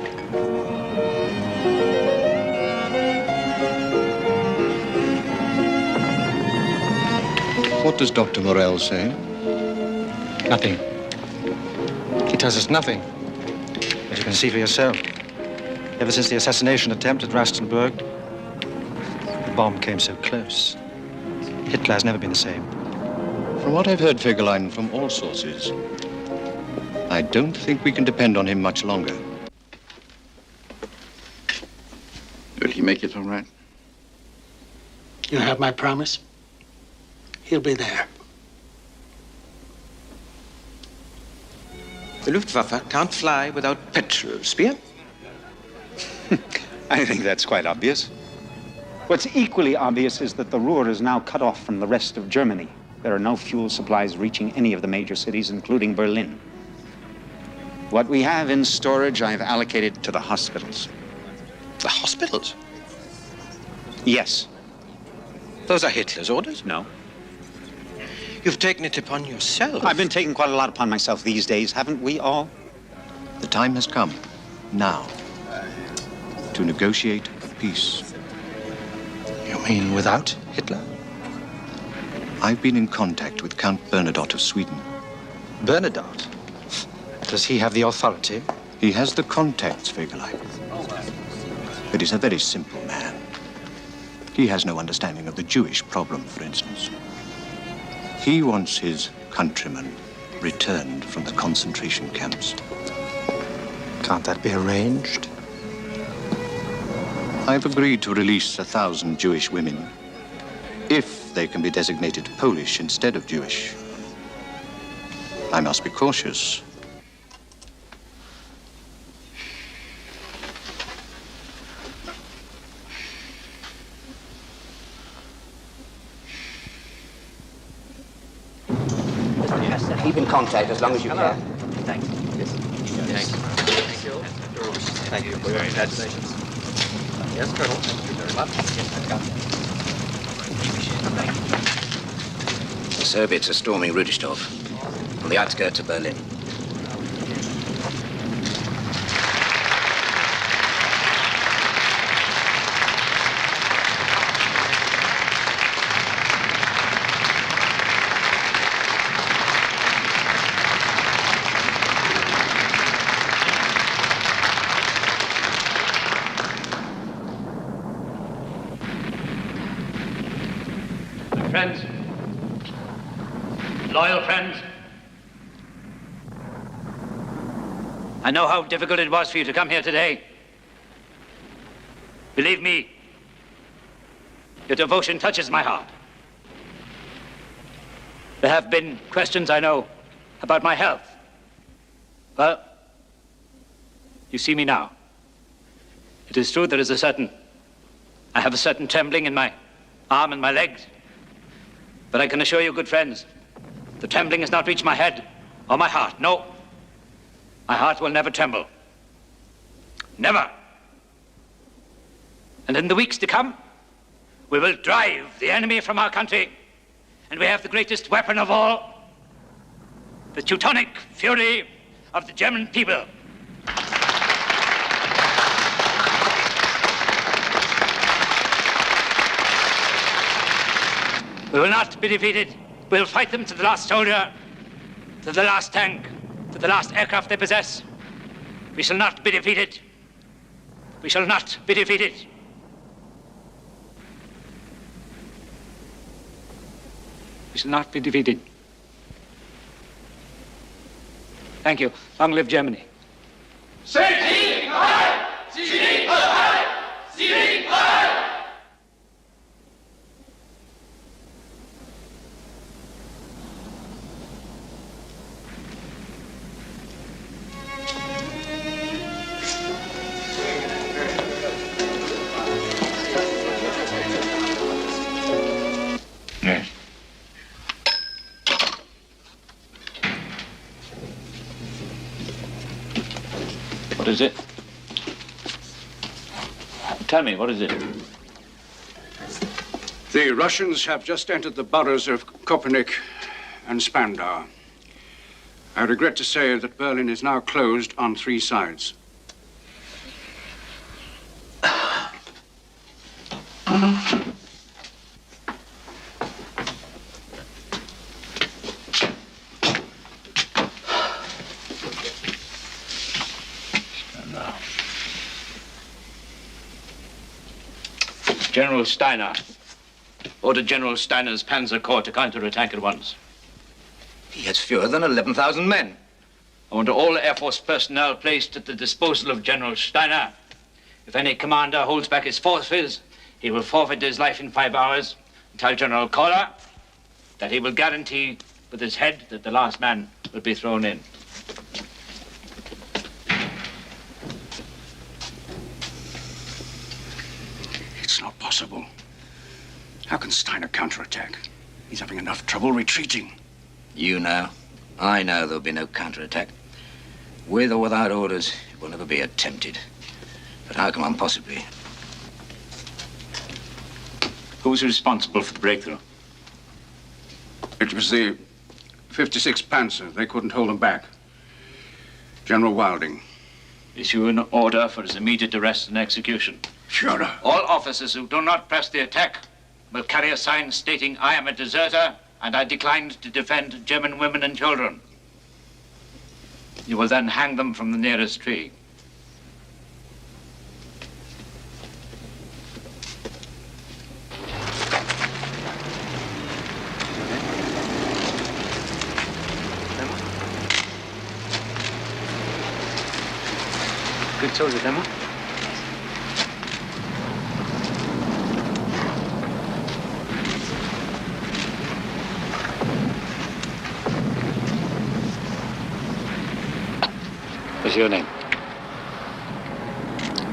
What does Dr. Morel say? Nothing. He tells us nothing. As you can see for yourself. Ever since the assassination attempt at Rastenburg, the bomb came so close. Hitler has never been the same. From what I've heard, Fegelein, from all sources, I don't think we can depend on him much longer. Will he make it all right? You have my promise? He'll be there. The Luftwaffe can't fly without petrol, Speer? I think that's quite obvious. What's equally obvious is that the Ruhr is now cut off from the rest of Germany. There are no fuel supplies reaching any of the major cities, including Berlin. What we have in storage, I've allocated to the hospitals. The hospitals? Yes. Those are Hitler's orders? No. You've taken it upon yourself. I've been taking quite a lot upon myself these days, haven't we all? The time has come, now, to negotiate a peace. You mean without Hitler? I've been in contact with Count Bernadotte of Sweden. Bernadotte? Does he have the authority? He has the contacts, Fegelein. But he's a very simple man. He has no understanding of the Jewish problem, for instance. He wants his countrymen returned from the concentration camps. Can't that be arranged? I've agreed to release 1,000 Jewish women if they can be designated Polish instead of Jewish. I must be cautious. Keep in contact as long as you can. Thanks. Yes. Thanks. Thank you. Thank you for your congratulations. Yes, Colonel. Thank you very much. Yes, I've got that. The Soviets are storming Rudistorf, on the outskirts of Berlin. Friends, loyal friends, I know how difficult it was for you to come here today. Believe me, your devotion touches my heart. There have been questions, I know, about my health. Well, you see me now. It is true I have a certain trembling in my arm and my legs. But I can assure you, good friends, the trembling has not reached my head or my heart. No, my heart will never tremble. Never. And in the weeks to come, we will drive the enemy from our country. And we have the greatest weapon of all, the Teutonic fury of the German people. We will not be defeated. We'll fight them to the last soldier, to the last tank, to the last aircraft they possess. We shall not be defeated. We shall not be defeated. We shall not be defeated. Thank you. Long live Germany. Sieg Heil! Sieg Heil! Sieg Heil! Yes. What is it? Tell me, what is it? The Russians have just entered the boroughs of Kopernik and Spandau. I regret to say that Berlin is now closed on 3 sides. General Steiner. Order General Steiner's Panzer Corps to counterattack at once. He has fewer than 11,000 men. I want all Air Force personnel placed at the disposal of General Steiner. If any commander holds back his forces, he will forfeit his life in 5 hours. Tell General Kohler that he will guarantee with his head that the last man will be thrown in. It's not possible. How can Steiner counterattack? He's having enough trouble retreating. You know. I know there'll be no counterattack. With or without orders, it will never be attempted. But how can one possibly? Who's responsible for the breakthrough? It was the 56th Panzer. They couldn't hold them back. General Wilding. Issue an order for his immediate arrest and execution. Führer. All officers who do not press the attack will carry a sign stating, "I am a deserter and I declined to defend German women and children." You will then hang them from the nearest tree. Good soldier, Emma. What's your name?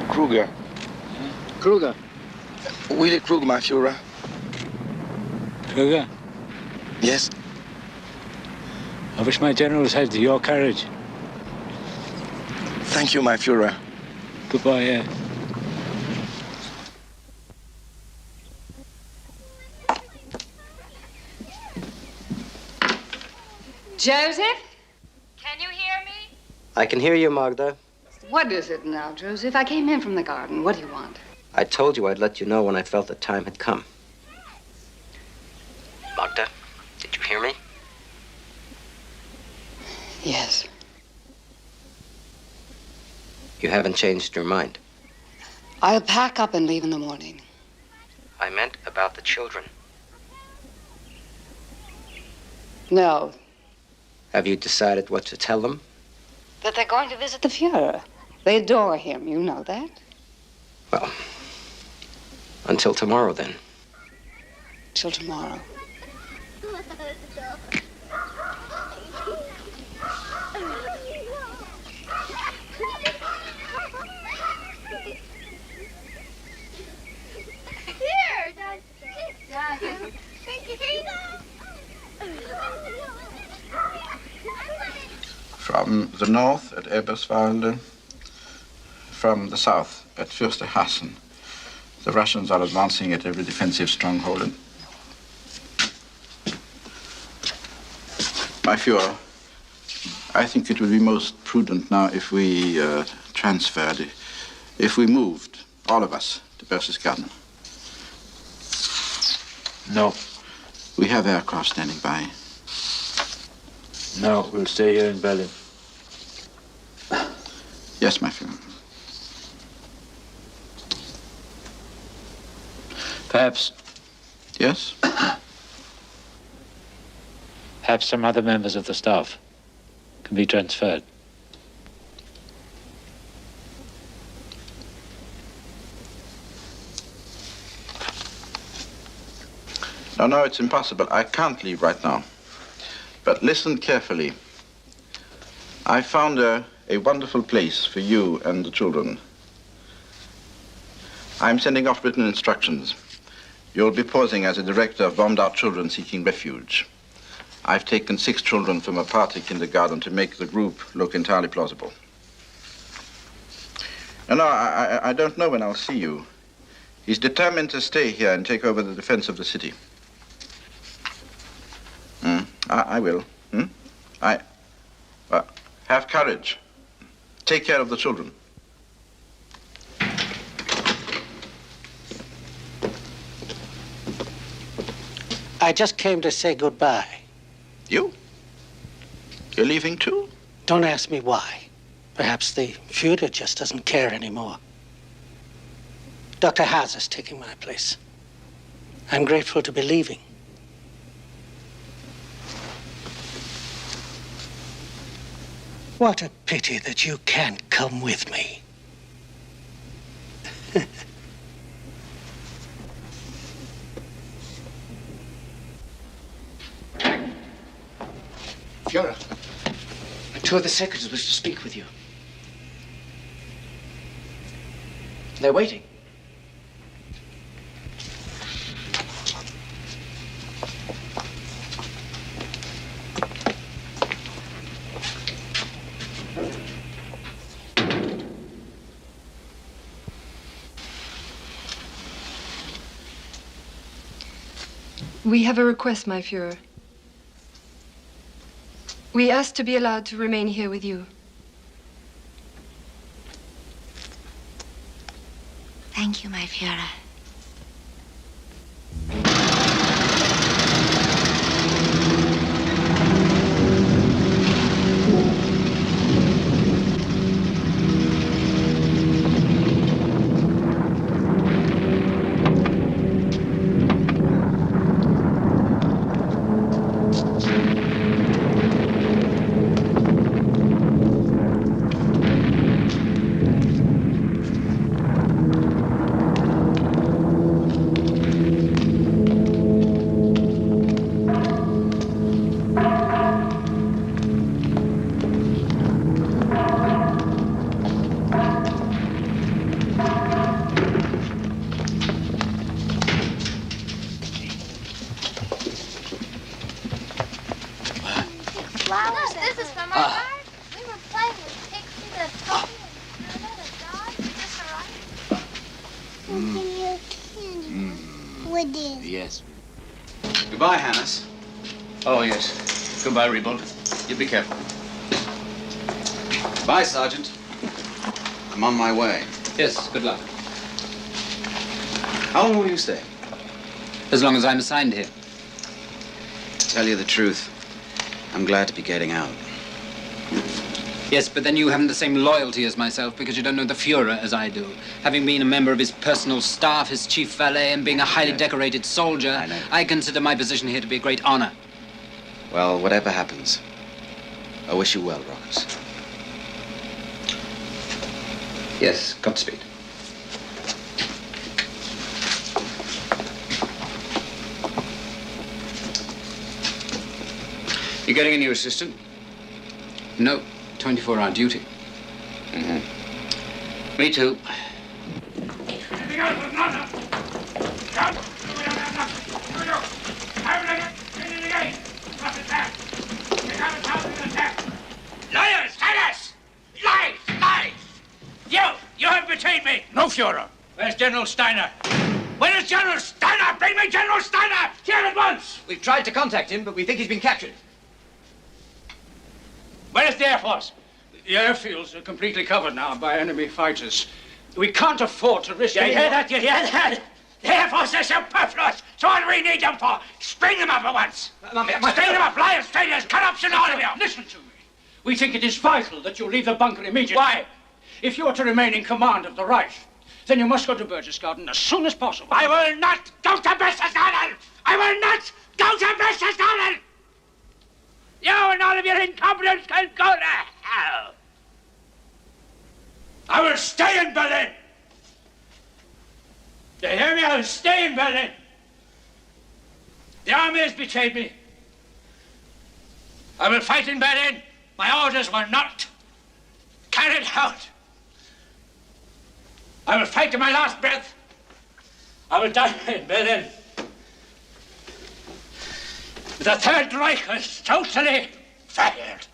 Kruger. Kruger. Willy Krug, my Führer. Kruger? Yes. I wish my generals had your courage. Thank you, my Führer. Goodbye, yeah. Joseph? Can you hear me? I can hear you, Magda. What is it now, Joseph? I came in from the garden. What do you want? I told you I'd let you know when I felt the time had come. Magda, did you hear me? Yes. You haven't changed your mind. I'll pack up and leave in the morning. I meant about the children. No. Have you decided what to tell them? That they're going to visit the Führer. They adore him. You know that. Well, until tomorrow, then. Till tomorrow. From the north at Eberswalde, from the south at Fürstehassen. The Russians are advancing at every defensive stronghold. My Führer, I think it would be most prudent now if we transferred, if we moved, all of us, to Berchtesgaden. No. We have aircraft standing by. No, we'll stay here in Berlin. Yes, my friend. Perhaps. Yes? Perhaps some other members of the staff can be transferred. No, it's impossible. I can't leave right now. But listen carefully. I found a wonderful place for you and the children. I'm sending off written instructions. You'll be posing as a director of bombed-out children seeking refuge. I've taken 6 children from a party kindergarten to make the group look entirely plausible. No, I don't know when I'll see you. He's determined to stay here and take over the defense of the city. I will. Have courage. Take care of the children. I just came to say goodbye. You? You're leaving too? Don't ask me why. Perhaps the Führer just doesn't care anymore. Dr. Hauser's taking my place. I'm grateful to be leaving. What a pity that you can't come with me. Führer, 2 of the secretaries wish to speak with you. They're waiting. We have a request, my Führer. We ask to be allowed to remain here with you. Thank you, my Führer. Yes. Goodbye, Hannes. Oh, yes. Goodbye, Rebold. You be careful. Bye, Sergeant. I'm on my way. Yes, good luck. How long will you stay? As long as I'm assigned here. To tell you the truth, I'm glad to be getting out. Yes, but then you haven't the same loyalty as myself because you don't know the Führer as I do. Having been a member of his personal staff, his chief valet, and being a highly decorated soldier, I consider my position here to be a great honor. Well, whatever happens, I wish you well, Rockets. Yes, Godspeed. You getting a new assistant? No, 24-hour duty. Mm-hmm. Me too. Liars! Liars! Lies! You have betrayed me! No, Führer. Where's General Steiner? Where is General Steiner? Bring me General Steiner! Here at once! We've tried to contact him, but we think he's been captured. Where is the Air Force? The airfields are completely covered now by enemy fighters. We can't afford to risk You any hear more. that? You hear that? Therefore, they're superfluous. So what do we need them for? String them up at once. String them up, liars, traitors, corruption, all of you. Listen to me. We think it is vital that you leave the bunker immediately. Why? If you are to remain in command of the Reich, then you must go to Berchtesgaden as soon as possible. I will not go to Berchtesgaden! I will not go to Berchtesgaden! You and all of your incompetence can go to hell! I will stay in Berlin! You hear me? I will stay in Berlin! The army has betrayed me. I will fight in Berlin. My orders were not carried out. I will fight to my last breath. I will die in Berlin. The Third Reich has totally failed.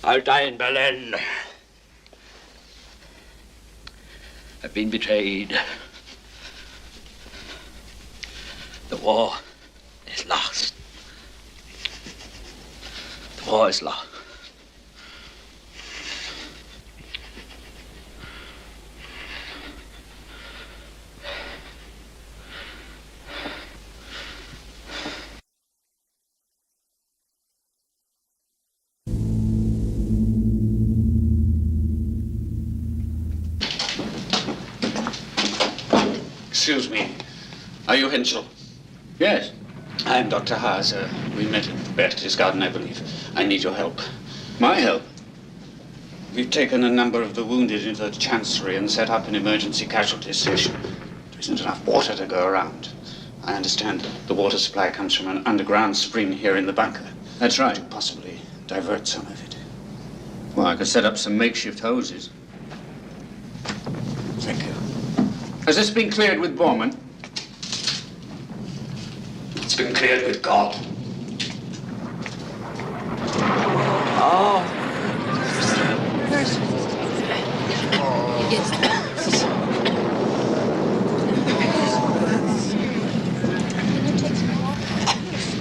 I'll die in Berlin. I've been betrayed. The war is lost. The war is lost. Excuse me. Are you Henschel? Yes. I'm Dr. Haas. We met at Berchtesgaden, I believe. I need your help. My help? We've taken a number of the wounded into the chancery and set up an emergency casualty station. There isn't enough water to go around. I understand the water supply comes from an underground spring here in the bunker. That's right. To possibly divert some of it. Well, I could set up some makeshift hoses. Thank you. Has this been cleared with Gorman? It's been cleared with God. Oh.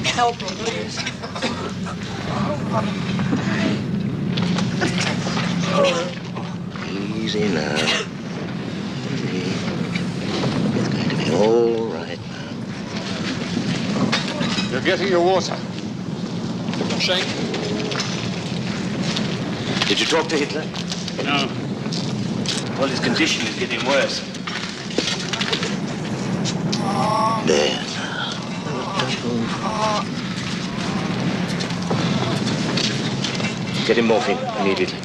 Help me, please. Easy now. Easy. It's going to be all right now. You're getting your water. Schenk. Did you talk to Hitler? No. Well, his condition is getting worse. There now. Get him morphine immediately.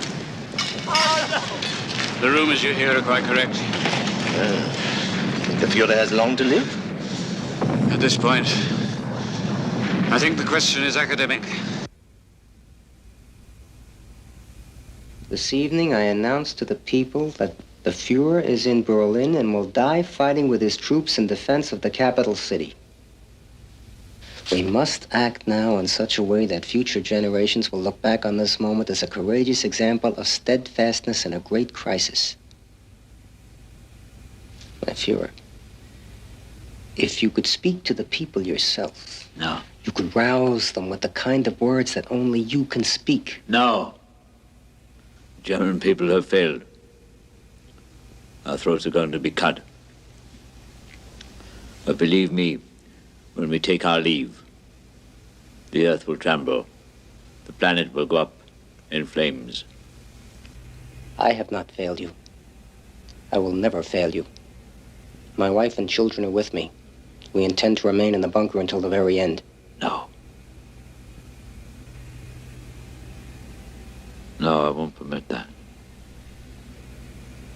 The rumors you hear are quite correct. Think the Fuhrer has long to live? At this point, I think the question is academic. This evening, I announced to the people that the Fuhrer is in Berlin and will die fighting with his troops in defense of the capital city. We must act now in such a way that future generations will look back on this moment as a courageous example of steadfastness in a great crisis. My Fuhrer, if you could speak to the people yourself, No. you could rouse them with the kind of words that only you can speak. No. German people have failed. Our throats are going to be cut. But believe me, when we take our leave, the earth will tremble. The planet will go up in flames. I have not failed you. I will never fail you. My wife and children are with me. We intend to remain in the bunker until the very end. No. No, I won't permit that.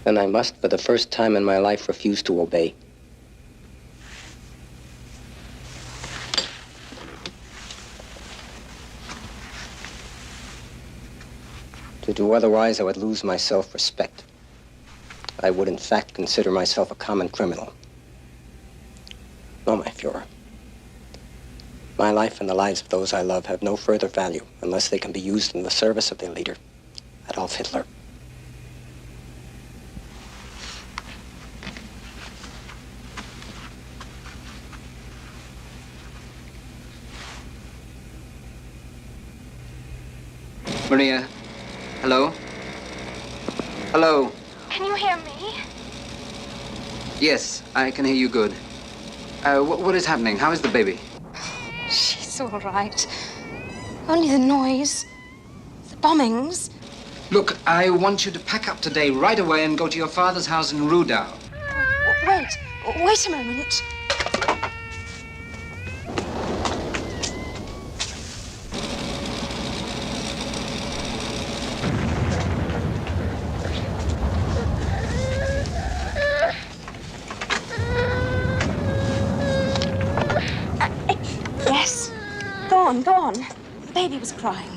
Then I must, for the first time in my life, refuse to obey. To do otherwise, I would lose my self-respect. I would, in fact, consider myself a common criminal. No, my Fuhrer. My life and the lives of those I love have no further value unless they can be used in the service of their leader, Adolf Hitler. Maria, hello? Hello. Can you hear me? Yes, I can hear you good. What is happening? How is the baby? She's all right. Only the noise. The bombings. Look, I want you to pack up today right away and go to your father's house in Rudau. Wait a moment. Yes. Go on. The baby was crying.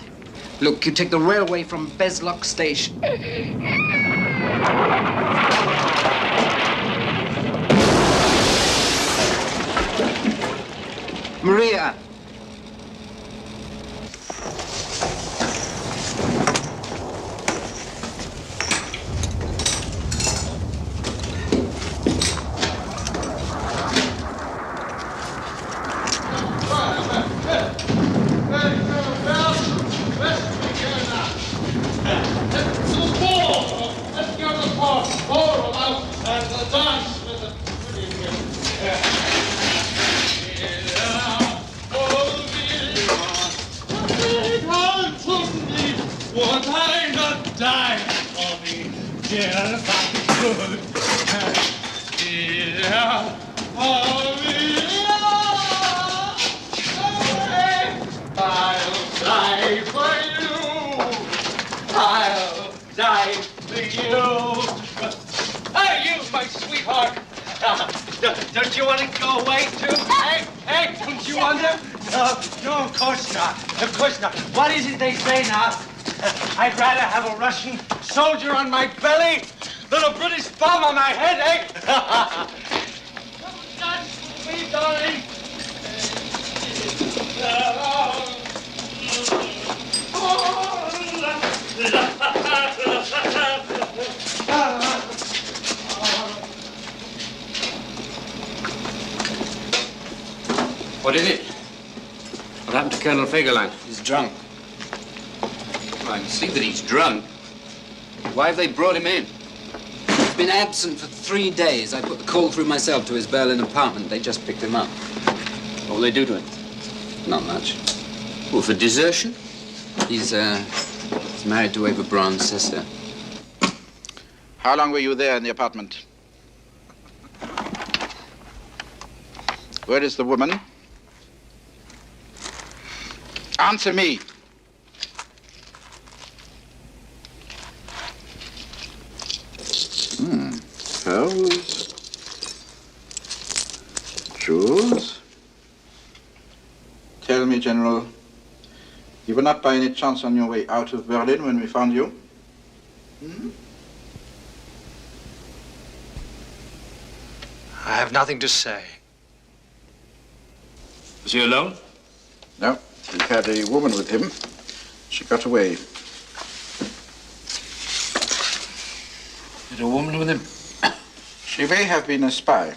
Look, you take the railway from Bezlock Station. Maria! Would I not die for thee, dear, if I could? Dear, oh, I'll die for you. I'll die for you. Hey, you, my sweetheart. Don't you want to go away, too? Hey, don't you want to? No, of course not. Of course not. What is it they say now? I'd rather have a Russian soldier on my belly than a British bomb on my head, eh? Come and dance with me, darling. What is it? What happened to Colonel Fegelein? He's drunk. I can see that he's drunk. Why have they brought him in? He's been absent for 3 days. I put the call through myself to his Berlin apartment. They just picked him up. What will they do to him? Not much. Well, for desertion? He's married to Eva Braun's sister. How long were you there in the apartment? Where is the woman? Answer me. Pearls. Jewels. Tell me, General, you were not by any chance on your way out of Berlin when we found you? I have nothing to say. Was he alone? No, he had a woman with him. She got away. Had a woman with him? She may have been a spy.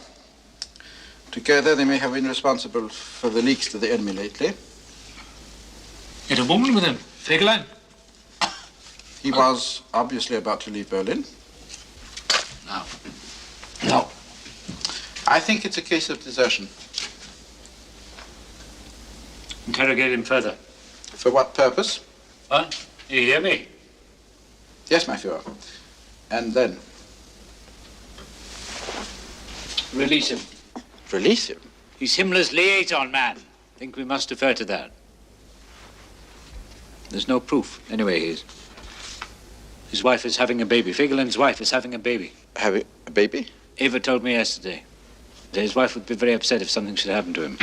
Together, they may have been responsible for the leaks to the enemy lately. Had a woman with him? Fegelein? He was obviously about to leave Berlin. No. I think it's a case of desertion. Interrogate him further. For what purpose? What? You hear me? Yes, my Führer. And then? Release him. Release him? He's Himmler's liaison man. Think we must defer to that. There's no proof. Anyway, his wife is having a baby. Fegelein's wife is having a baby. Having a baby? Eva told me yesterday that his wife would be very upset if something should happen to him.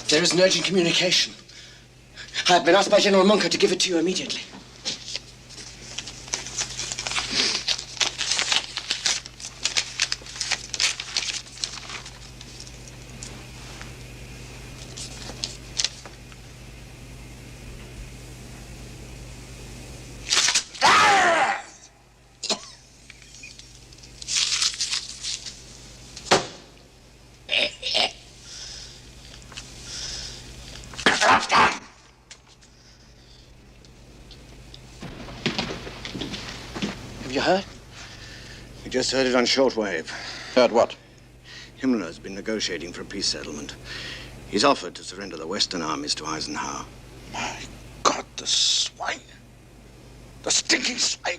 There is an urgent communication. I have been asked by General Munker to give it to you immediately. Have you heard? We just heard it on shortwave. Heard what? Himmler's been negotiating for a peace settlement. He's offered to surrender the Western armies to Eisenhower. My God, the swine. The stinking swine.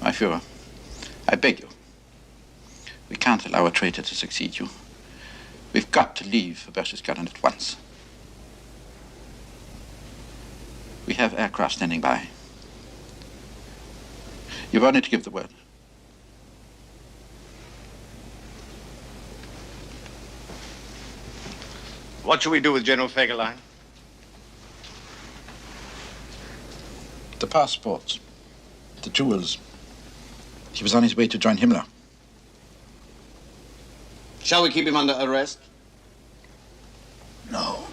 My Führer, I beg you. We can't allow a traitor to succeed you. We've got to leave for Berchtesgaden at once. We have aircraft standing by. You've only to give the word. What shall we do with General Fegelein? The passports, the jewels. He was on his way to join Himmler. Shall we keep him under arrest? No.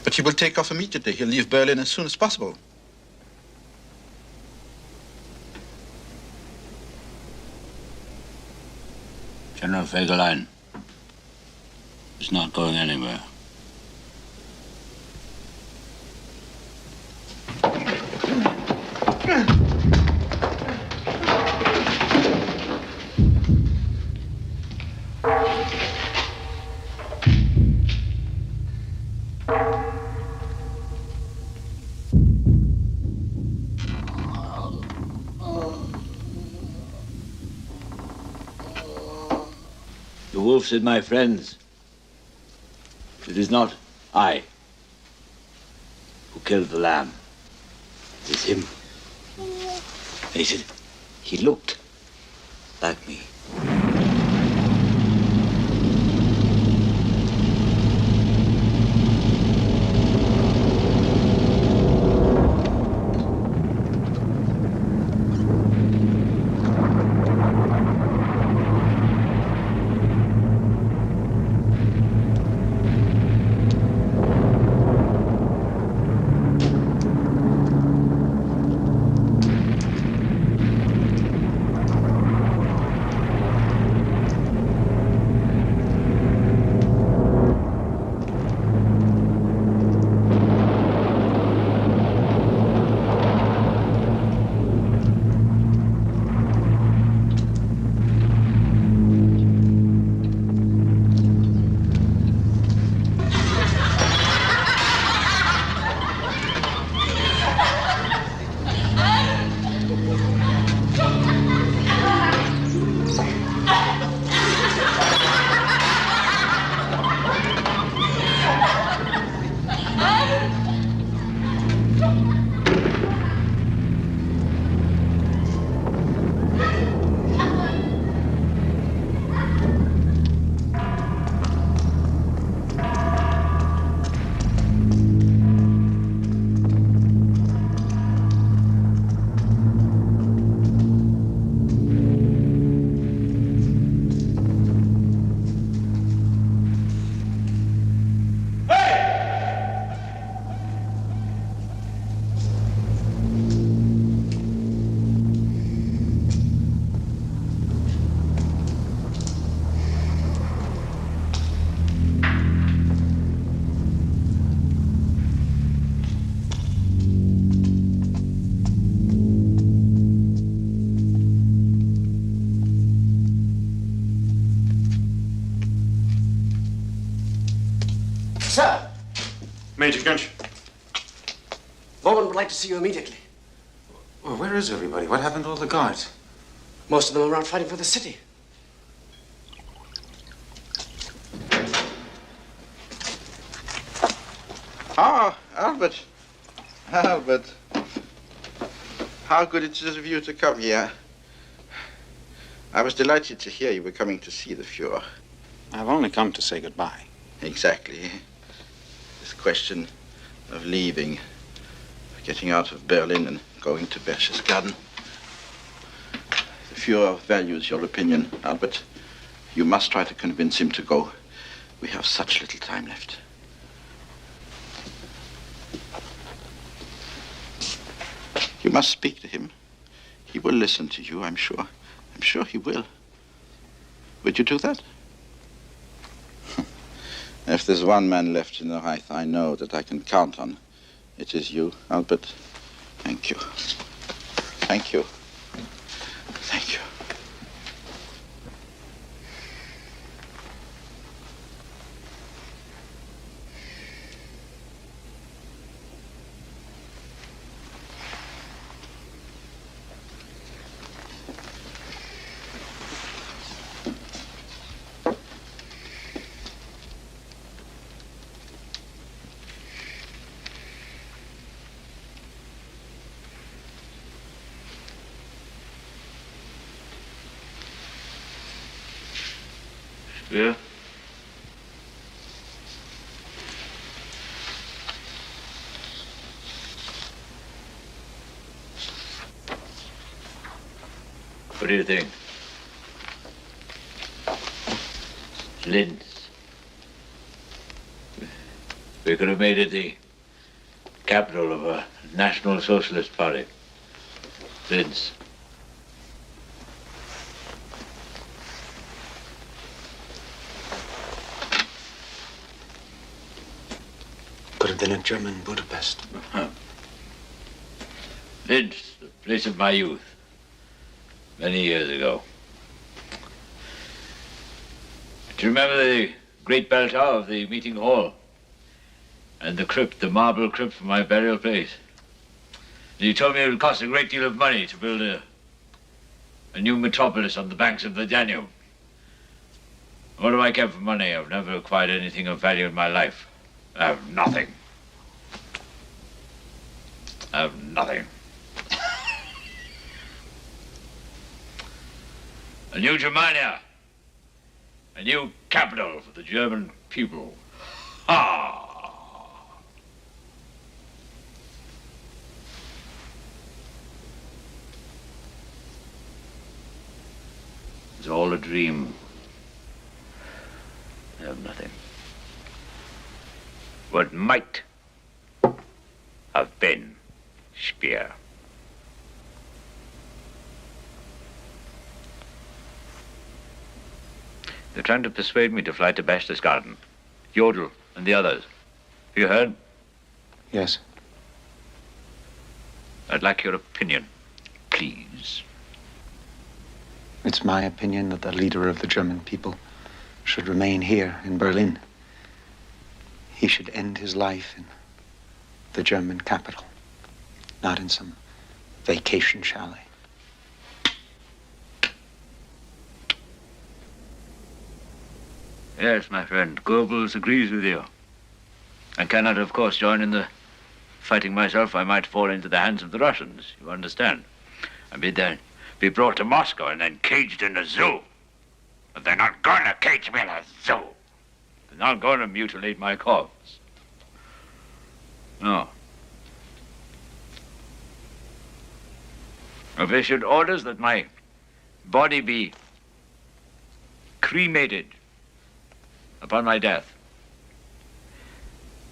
But he will take off immediately. He'll leave Berlin as soon as possible. General Fegelein is not going anywhere. The wolf said, my friends, it is not I who killed the lamb. It is him. And he said, he looked like me. Sir! Major Gunch. Gorman would like to see you immediately. Well, where is everybody? What happened to all the guards? Most of them are out fighting for the city. Ah, Albert. Albert. How good it is of you to come here. I was delighted to hear you were coming to see the Fuhrer. I've only come to say goodbye. Exactly. This question of leaving, getting out of Berlin and going to Berchtesgaden. The Fuhrer values your opinion, Albert. You must try to convince him to go. We have such little time left. You must speak to him. He will listen to you, I'm sure. I'm sure he will. Would you do that? If there's one man left in the Reich I know that I can count on, it is you, Albert. Thank you. Thank you. Thank you. Yeah? What do you think? Linz. We could have made it the capital of a National Socialist Party. Linz. Could have been a German Budapest. Linz, the place of my youth. Many years ago. Do you remember the great bell tower of the meeting hall? And the crypt, the marble crypt for my burial place? And you told me it would cost a great deal of money to build a new metropolis on the banks of the Danube. What have I kept for money? I've never acquired anything of value in my life. I have nothing. I have nothing. A new Germania. A new capital for the German people. Ha! It's all a dream. I have nothing. What might have been Speer. They're trying to persuade me to fly to Berchtesgaden. Jodl and the others. Have you heard? Yes. I'd like your opinion, please. It's my opinion that the leader of the German people should remain here in Berlin. He should end his life in the German capital, not in some vacation chalet. Yes, my friend, Goebbels agrees with you. I cannot, of course, join in the fighting myself. I might fall into the hands of the Russians, you understand. And be brought to Moscow and then caged in a zoo. But they're not going to cage me in a zoo. They're not going to mutilate my corpse. No. If they issued orders that my body be cremated upon my death,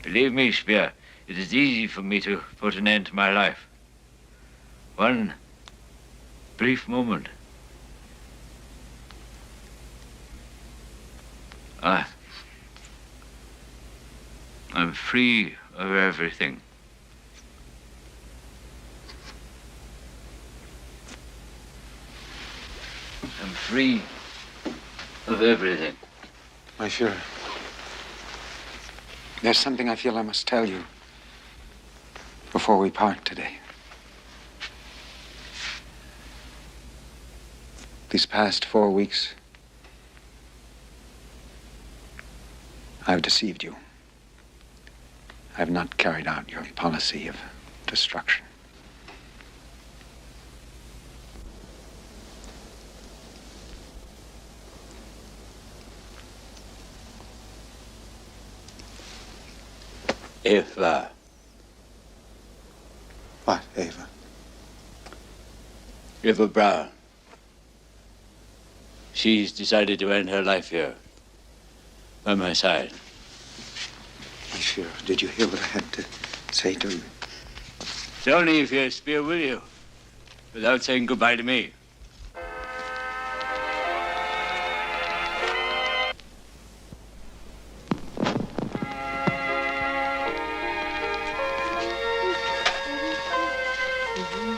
believe me, Speer, it is easy for me to put an end to my life. One brief moment. I'm free of everything. I'm free of everything. My Führer, there's something I feel I must tell you before we part today. These past 4 weeks, I've deceived you. I've not carried out your policy of destruction. Eva. What, Eva? Eva Braun. She's decided to end her life here, by my side. My Führer, did you hear what I had to say to you? It's only if you Speer with you, without saying goodbye to me. There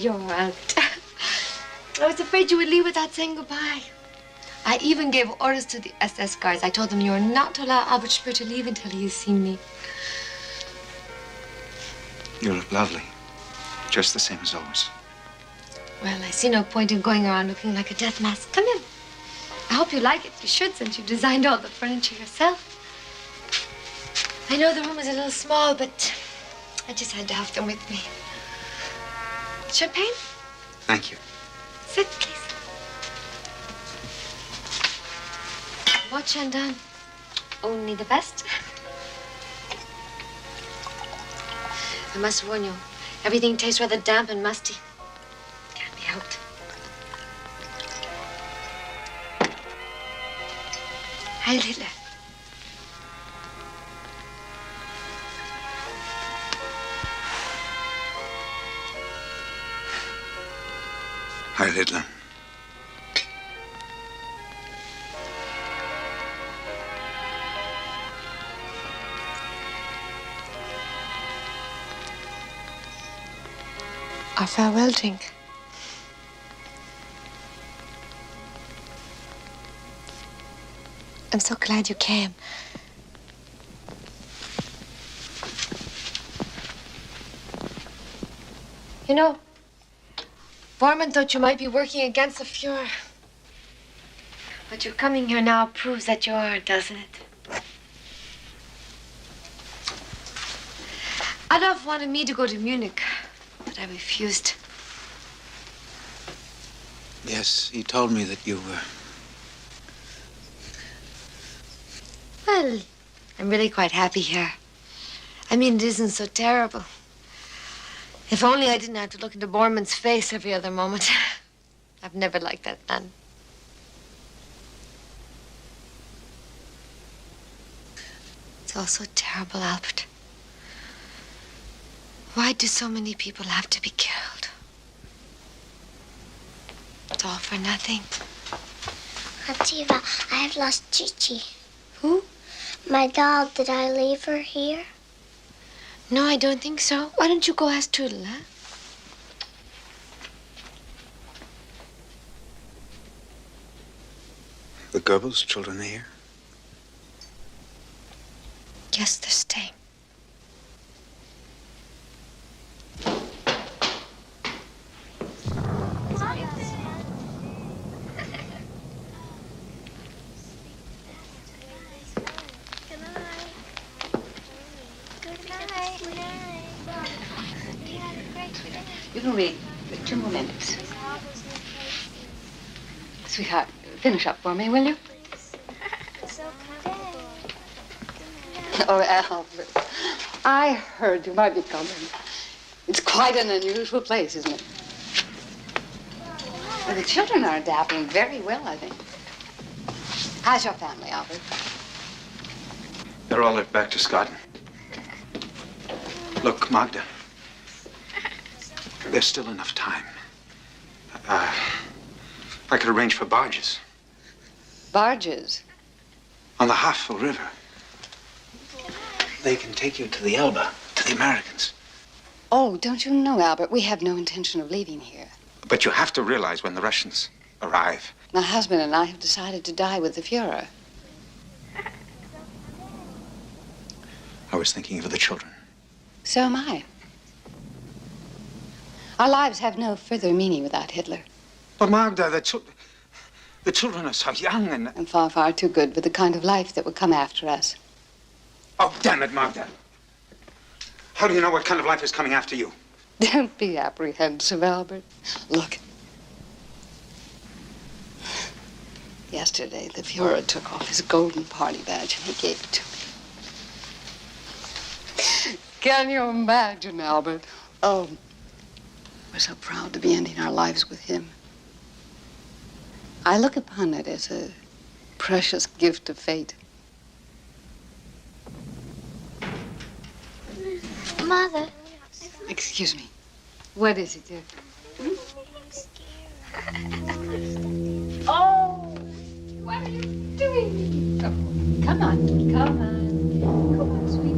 you are, Albert. I was afraid you would leave without saying goodbye. I even gave orders to the SS guards. I told them you are not to allow Albert Speer to leave until he has seen me. You look lovely. Just the same as always. Well, I see no point in going around looking like a death mask. Come in. I hope you like it. You should, since you designed all the furniture yourself. I know the room is a little small, but I just had to have them with me. Champagne? Thank you. Sit, please. Watch and done. Only the best. I must warn you, everything tastes rather damp and musty. Can't be helped. Heil Hitler. Heil Hitler. Our farewell drink. I'm so glad you came. You know, Gorman thought you might be working against the Fuhrer. But your coming here now proves that you are, doesn't it? Adolf wanted me to go to Munich, but I refused. Yes, he told me that you were. Well, I'm really quite happy here. I mean, it isn't so terrible. If only I didn't have to look into Borman's face every other moment. I've never liked that man. It's all so terrible, Albert. Why do so many people have to be killed? It's all for nothing. Aunt Eva, I have lost Chichi. Who? My doll. Did I leave her here? No, I don't think so. Why don't you go ask Toodle, huh? The Goebbels children are here? Yes, they're staying. You can read 2 more minutes. Sweetheart, finish up for me, will you? Oh, Albert, I heard you might be coming. It's quite an unusual place, isn't it? Well, the children are adapting very well, I think. How's your family, Albert? They're all left back to Scotland. Look, Magda. There's still enough time. I could arrange for barges. Barges? On the Havel River. They can take you to the Elbe, to the Americans. Oh, don't you know, Albert, we have no intention of leaving here. But you have to realize when the Russians arrive. My husband and I have decided to die with the Fuhrer. I was thinking of the children. So am I. Our lives have no further meaning without Hitler. But Magda, the children are so young and far, far too good for the kind of life that will come after us. Oh, damn it, Magda. How do you know what kind of life is coming after you? Don't be apprehensive, Albert. Look. Yesterday, the Fuhrer took off his golden party badge and he gave it to me. Can you imagine, Albert? Oh, we're so proud to be ending our lives with him. I look upon it as a precious gift of fate. Mother. Excuse me. What is it, dear? Oh, what are you doing? Come on, come on. Come on, sweet.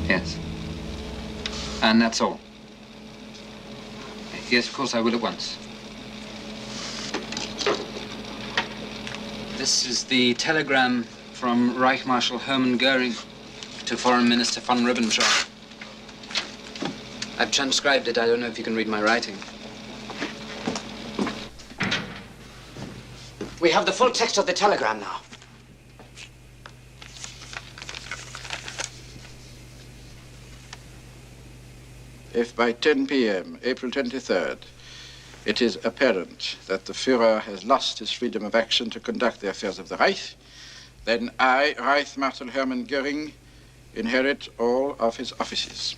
Yes. And that's all. Yes, of course I will at once. This is the telegram from Reich Marshal Hermann Goering to Foreign Minister von Ribbentrop. I've transcribed it. I don't know if you can read my writing. We have the full text of the telegram now. If by 10 p.m., April 23rd, it is apparent that the Führer has lost his freedom of action to conduct the affairs of the Reich, then I, Reich Marshal Hermann Goering, inherit all of his offices.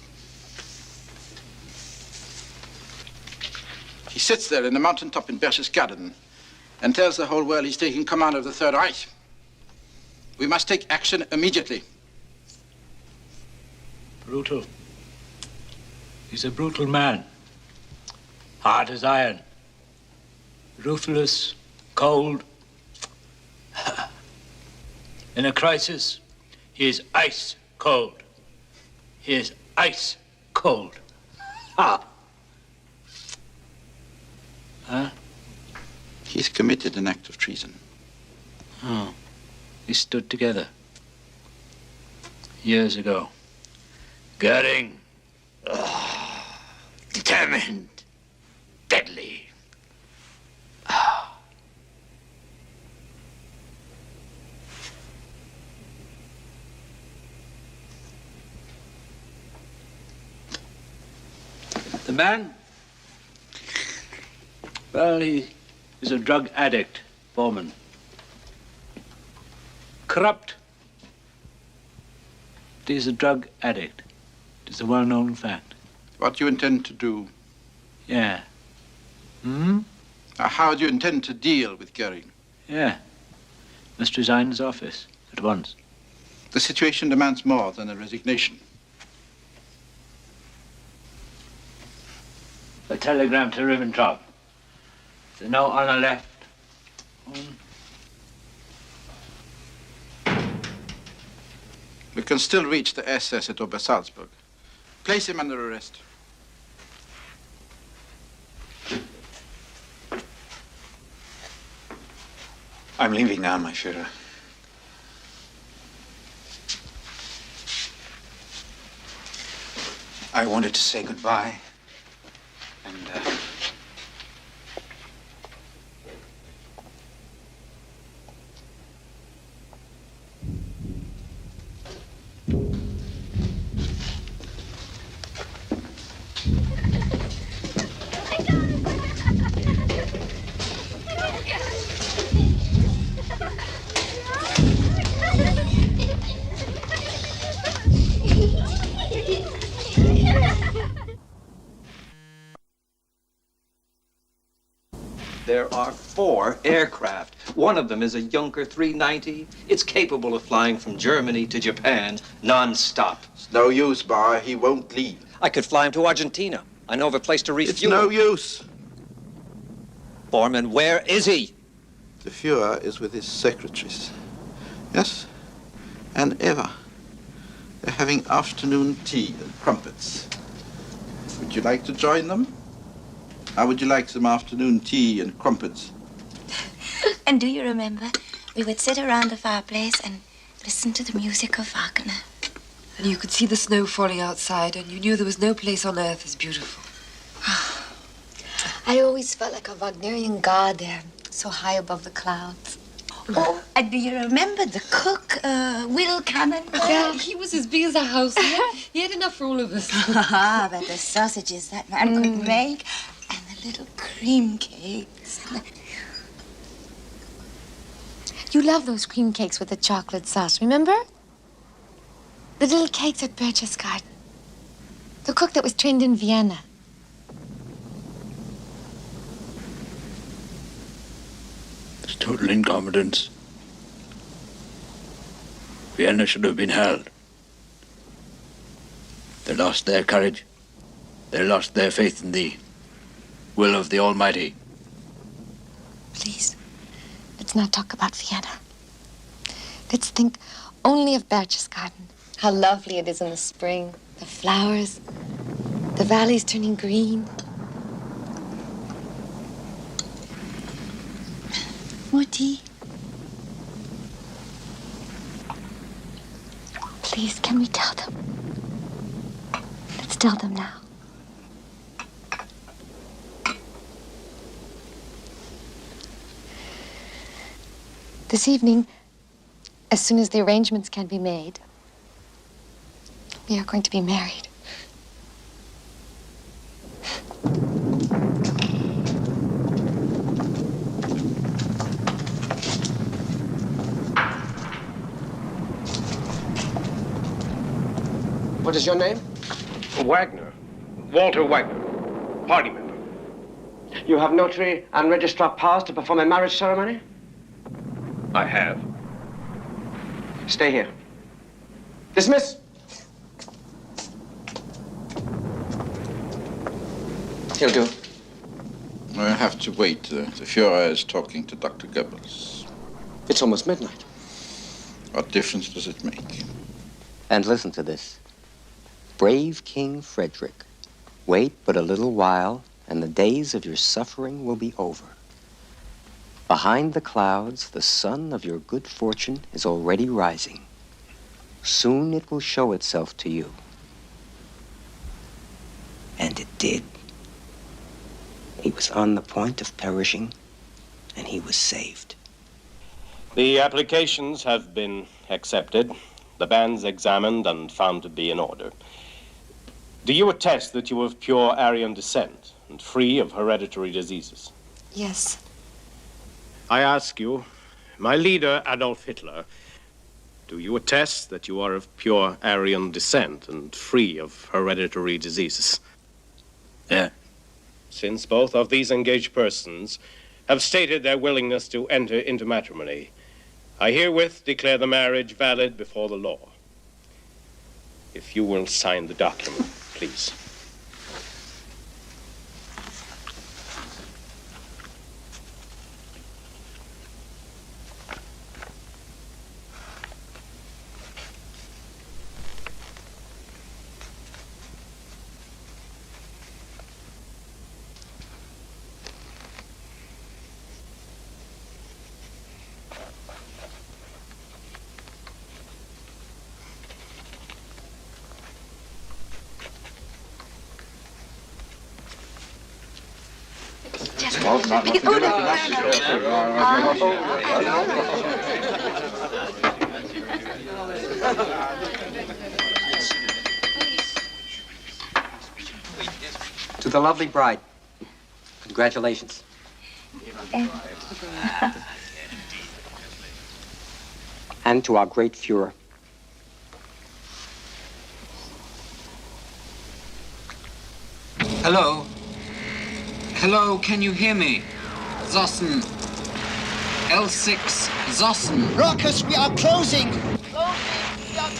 He sits there in the mountaintop in Berchtesgaden and tells the whole world he's taking command of the Third Reich. We must take action immediately. Brutal. He's a brutal man. Hard as iron. Ruthless, cold. In a crisis, he is ice cold. He is ice cold. Ha! Huh? He's committed an act of treason. Oh. We stood together. Years ago. Goering. Oh, determined. Deadly. Oh. The man? Well, he is a drug addict, Gorman. Corrupt. But he's a drug addict. It is a well-known fact. What do you intend to do? Yeah. Hmm? How do you intend to deal with Goering? Yeah. Must resign his office at once. The situation demands more than a resignation. A telegram to Ribbentrop. There's no honor left. We can still reach the SS at Obersalzburg. Place him under arrest. I'm leaving now, my Führer. I wanted to say goodbye. And, There are 4 aircraft. One of them is a Junker 390. It's capable of flying from Germany to Japan non-stop. It's no use, Bar. He won't leave. I could fly him to Argentina. I know of a place to refuel. It's no use. Foreman, where is he? The Führer is with his secretaries. Yes? And Eva. They're having afternoon tea and crumpets. Would you like to join them? How would you like some afternoon tea and crumpets? And do you remember, we would sit around the fireplace and listen to the music of Wagner. And you could see the snow falling outside, and you knew there was no place on earth as beautiful. I always felt like a Wagnerian god there, so high above the clouds. Oh, and do you remember the cook, Will Cannon? Yeah, he was as big as a house. He had enough for all of us. Ah, but the sausages that man could make, and the little cream cakes. You love those cream cakes with the chocolate sauce, remember? The little cakes at Berchtesgaden. The cook that was trained in Vienna. It's total incompetence. Vienna should have been held. They lost their courage. They lost their faith in the will of the Almighty. Please, let's not talk about Vienna. Let's think only of Berchtesgaden. How lovely it is in the spring. The flowers, the valleys turning green. Mutti. Please, can we tell them? Let's tell them now. This evening, as soon as the arrangements can be made, we are going to be married. What is your name? Wagner. Walter Wagner. Party member. You have notary and registrar powers to perform a marriage ceremony? I have. Stay here. Dismiss. He'll do. I have to wait. The Fuhrer is talking to Dr. Goebbels. It's almost midnight. What difference does it make? And listen to this. Brave King Frederick, wait but a little while, and the days of your suffering will be over. Behind the clouds, the sun of your good fortune is already rising. Soon it will show itself to you. And it did. He was on the point of perishing, and he was saved. The applications have been accepted, the banns examined and found to be in order. Do you attest that you are of pure Aryan descent and free of hereditary diseases? Yes. I ask you, my leader, Adolf Hitler, do you attest that you are of pure Aryan descent and free of hereditary diseases? Yeah. Since both of these engaged persons have stated their willingness to enter into matrimony, I herewith declare the marriage valid before the law. If you will sign the document, please. To the lovely bride, congratulations. And to our great Fuhrer. Hello? Hello, can you hear me? Zossen. L6, Zossen. Raucus, we are closing.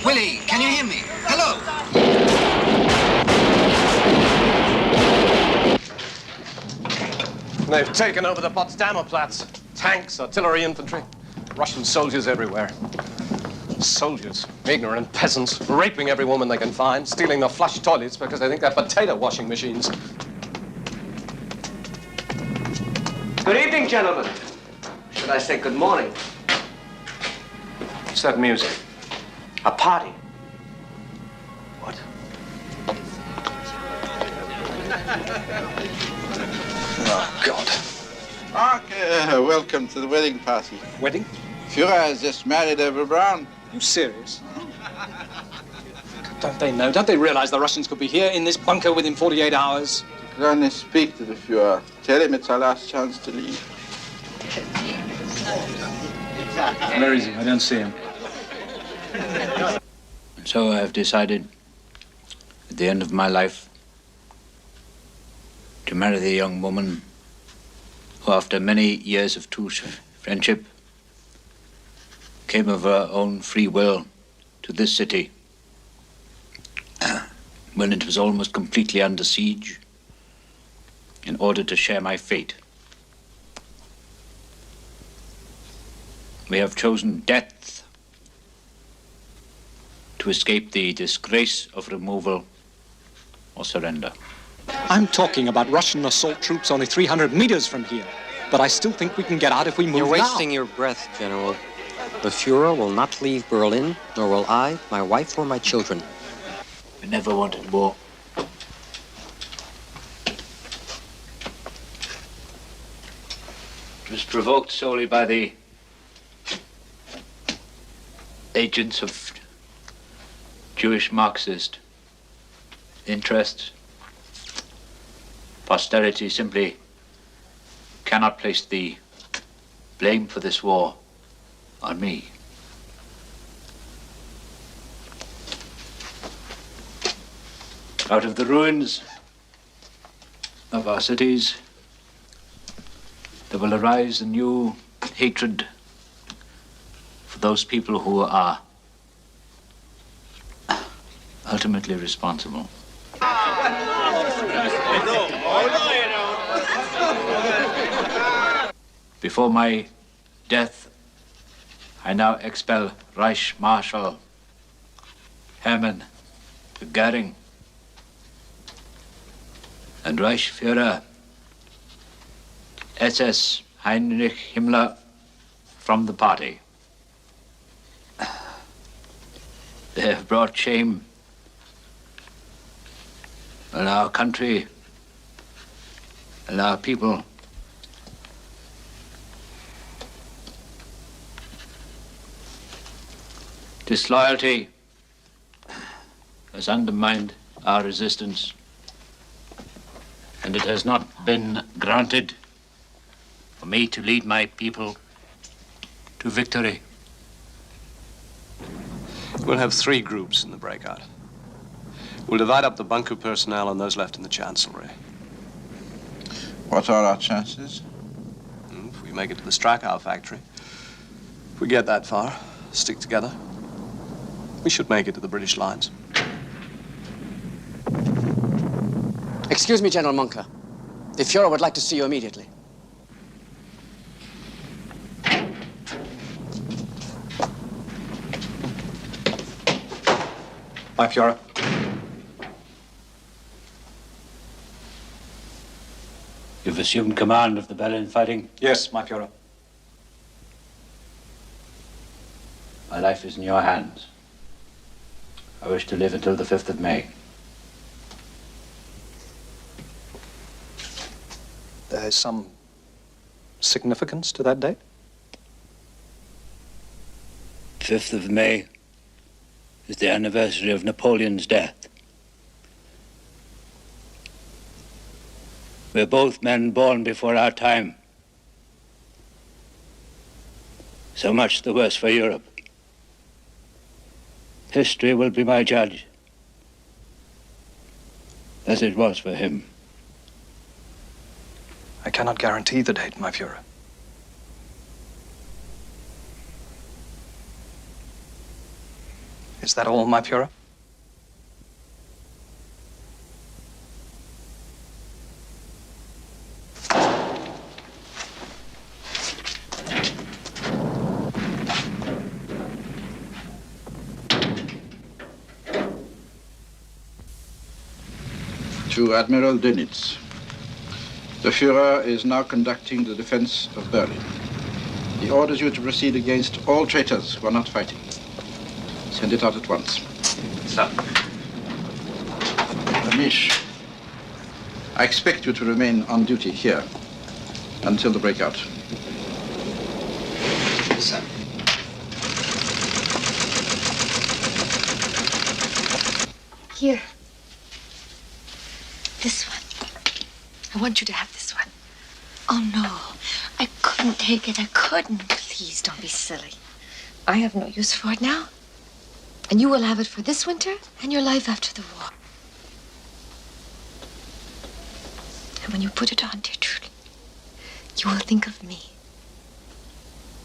Willie, can you hear me? Hello? They've taken over the Potsdamer Platz. Tanks, artillery, infantry. Russian soldiers everywhere. Soldiers, ignorant peasants, raping every woman they can find, stealing their flush toilets because they think they're potato washing machines. Good evening, gentlemen. Should I say good morning? What's that music? A party. What? Oh, God. Okay, welcome to the wedding party. Wedding? Fuhrer has just married Eva Braun. You serious? Don't they know? Don't they realize the Russians could be here in this bunker within 48 hours? You can only speak to the Fuhrer. Tell him it's our last chance to leave. Where is he? I don't see him. And so I have decided, at the end of my life, to marry the young woman who, after many years of true friendship, came of her own free will to this city. when it was almost completely under siege, in order to share my fate. We have chosen death to escape the disgrace of removal or surrender. I'm talking about Russian assault troops only 300 meters from here. But I still think we can get out if we move You're now. wasting your breath, General. The Fuhrer will not leave Berlin, nor will I, my wife, or my children. We never wanted war. It was provoked solely by the agents of Jewish Marxist interests. Posterity simply cannot place the blame for this war on me. Out of the ruins of our cities, there will arise a new hatred for those people who are ultimately responsible. Before my death, I now expel Reich Marshal Hermann Göring and Reichsführer SS Heinrich Himmler from the party. They have brought shame on our country and our people. Disloyalty has undermined our resistance, and it has not been granted for me to lead my people to victory. We'll have 3 groups in the breakout. We'll divide up the bunker personnel and those left in the chancellery. What are our chances? If we make it to the Strachau factory, if we get that far, stick together, we should make it to the British lines. Excuse me, General Munker. The Fuhrer would like to see you immediately. My Fuhrer. You've assumed command of the Berlin fighting? Yes, my Fuhrer. My life is in your hands. I wish to live until the 5th of May. There is some significance to that date? 5th of May is the anniversary of Napoleon's death. We're both men born before our time. So much the worse for Europe. History will be my judge, as it was for him. I cannot guarantee the date, my Fuhrer. Is that all, my Fuhrer? To Admiral Dönitz. The Führer is now conducting the defense of Berlin. He orders you to proceed against all traitors who are not fighting. Send it out at once. Sir. Amish, I expect you to remain on duty here until the breakout. Sir. Here. This one. I want you to have this one. Oh, no. I couldn't take it. I couldn't. Please don't be silly. I have no use for it now. And you will have it for this winter and your life after the war. And when you put it on, dear Trudy, you will think of me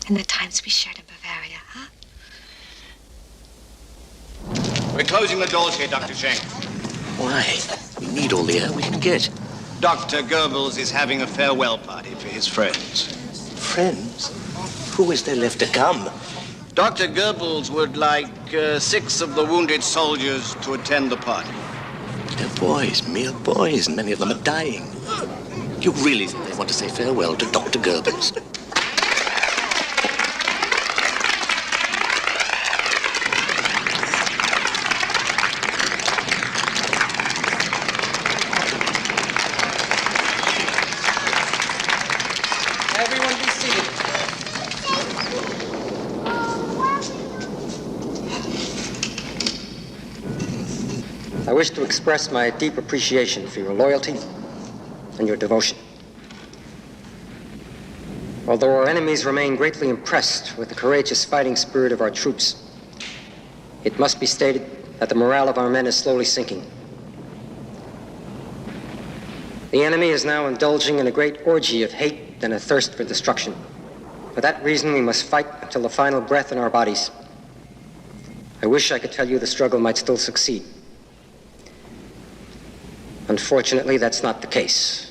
and the times we shared in Bavaria, huh? We're closing the doors here, Dr. Schenk. Why? We need all the air we can get. Dr. Goebbels is having a farewell party for his friends. Friends? Who is there left to come? Dr. Goebbels would like 6 of the wounded soldiers to attend the party. They're boys, mere boys, and many of them are dying. You really think they want to say farewell to Dr. Goebbels? Everyone be seated. I wish to express my deep appreciation for your loyalty and your devotion. Although our enemies remain greatly impressed with the courageous fighting spirit of our troops, it must be stated that the morale of our men is slowly sinking. The enemy is now indulging in a great orgy of hate and a thirst for destruction. For that reason, we must fight until the final breath in our bodies. I wish I could tell you the struggle might still succeed. Unfortunately, that's not the case.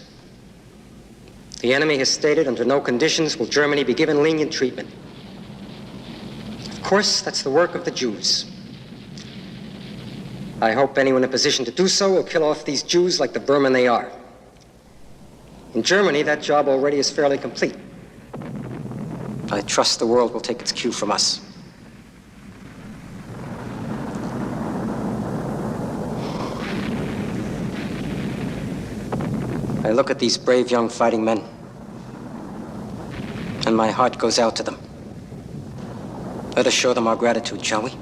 The enemy has stated under no conditions will Germany be given lenient treatment. Of course, that's the work of the Jews. I hope anyone in a position to do so will kill off these Jews like the vermin they are. In Germany, that job already is fairly complete. I trust the world will take its cue from us. I look at these brave young fighting men, and my heart goes out to them. Let us show them our gratitude, shall we?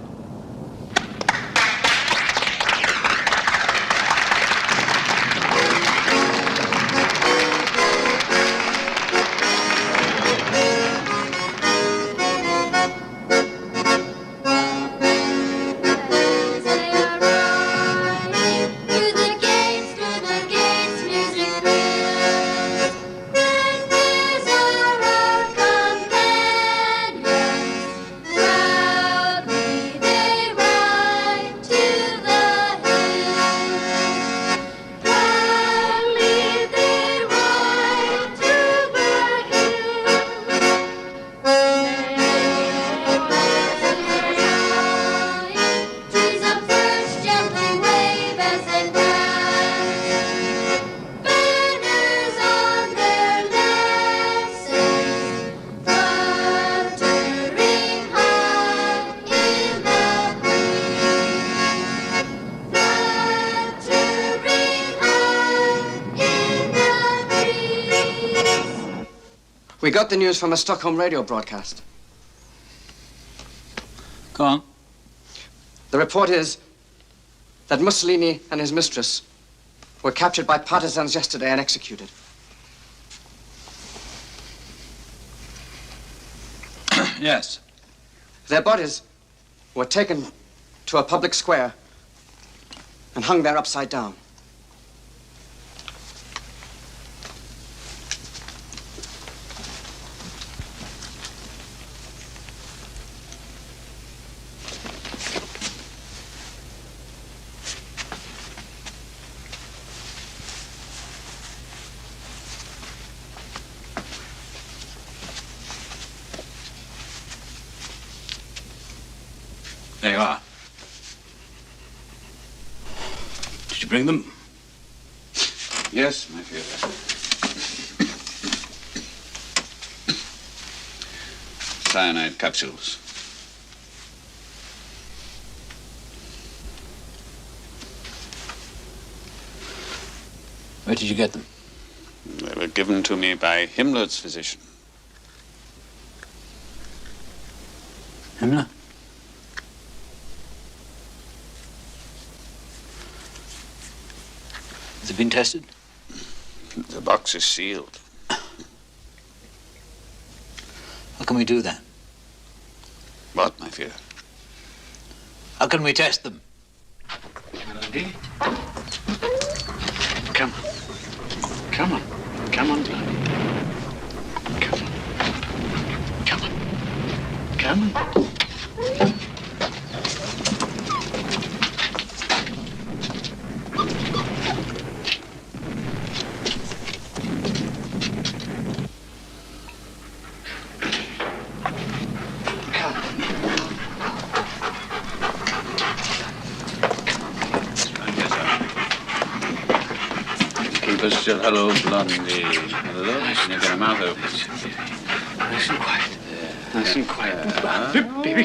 We got the news from a Stockholm radio broadcast. Go on. The report is that Mussolini and his mistress were captured by partisans yesterday and executed. Yes. Their bodies were taken to a public square and hung there upside down. There you are. Did you bring them? Yes, my Führer. Cyanide capsules. Where did you get them? They were given to me by Himmler's physician. Himmler? Has it been tested? The box is sealed. How can we do that? What, my Führer? How can we test them? Come on. Come on. Come on, Bloody. Come on. Come on. Come on. Official, hello, Blondie. Hello, can you get her mouth open? Nice and quiet. Nice and quiet. Baby.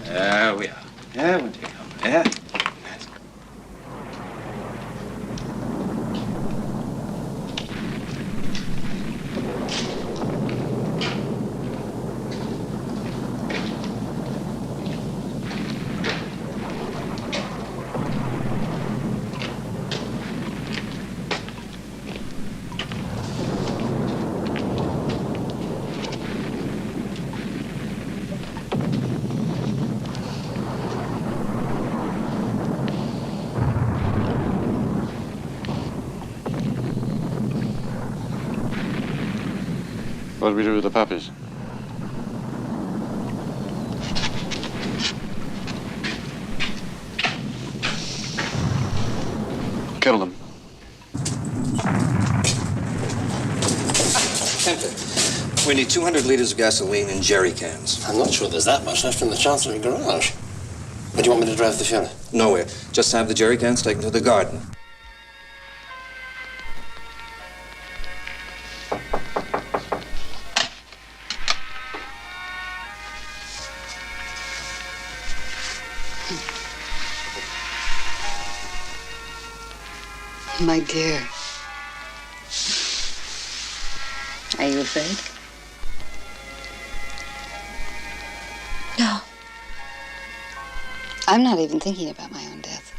There we are. Yeah, we'll take her. Yeah. What do we do with the puppies? Kill them. Tempted. We need 200 liters of gasoline in jerry cans. I'm not sure there's that much left in the Chancery garage. Where do you want me to drive the Fury? Nowhere. Just have the jerry cans taken to the garden. My dear. Are you afraid? No. I'm not even thinking about my own death.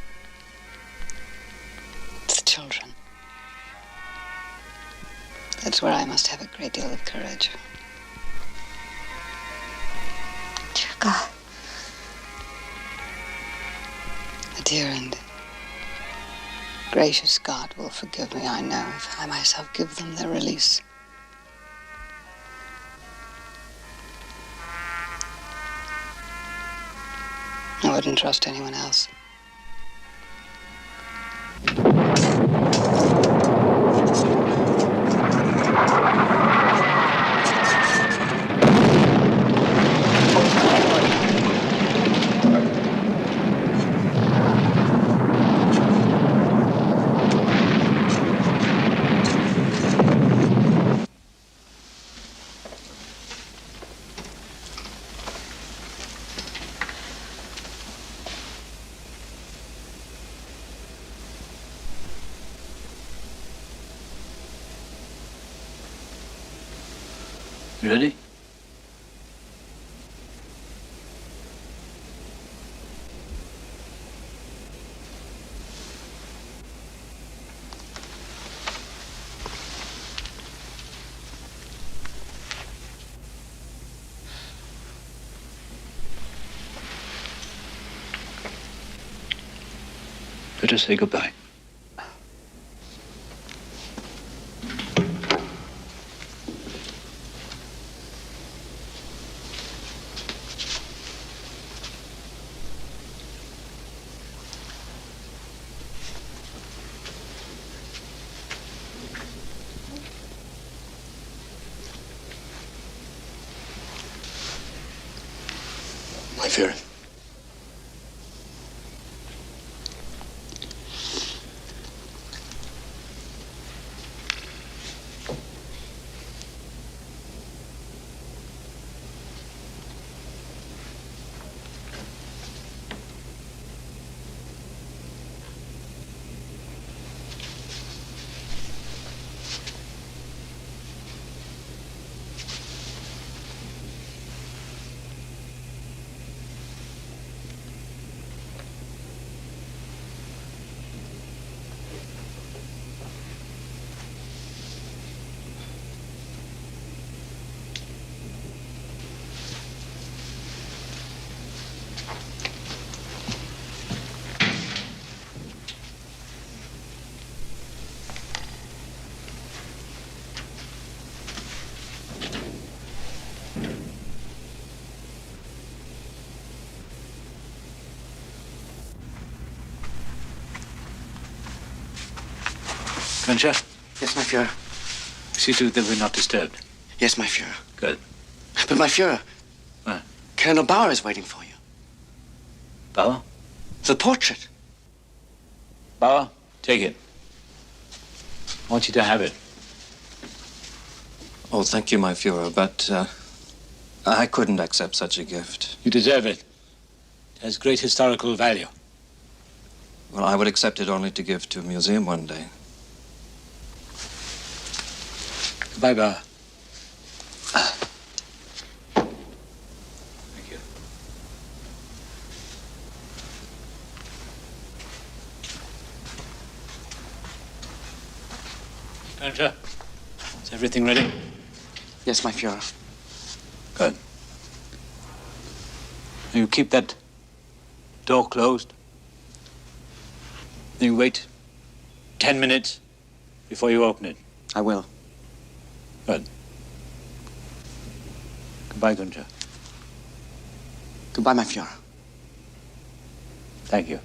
It's the children. That's where I must have a great deal of courage. Dear God. The dear and gracious God will forgive me, I know, if I myself give them their release. I wouldn't trust anyone else. You ready? Let us say goodbye. My Fury. Grancher? Yes, my Fuhrer. See to it that we're not disturbed. Yes, my Fuhrer. Good. But my Fuhrer. What? Colonel Bauer is waiting for you. Bauer? The portrait. Bauer, take it. want you to have it. Oh, thank you, my Führer, but I couldn't accept such a gift. You deserve it. It has great historical value. Well, I would accept it only to give to a museum one day. Goodbye, Bauer. Gunther, is everything ready? Yes, my Führer. Good. You keep that door closed. Then you wait 10 minutes before you open it. I will. Good. Goodbye, Gunther. Goodbye, my Führer. Thank you.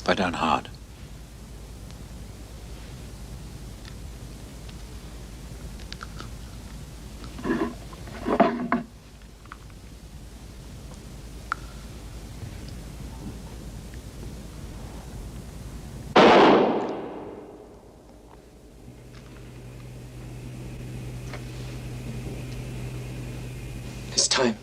Lie down hard. It's time.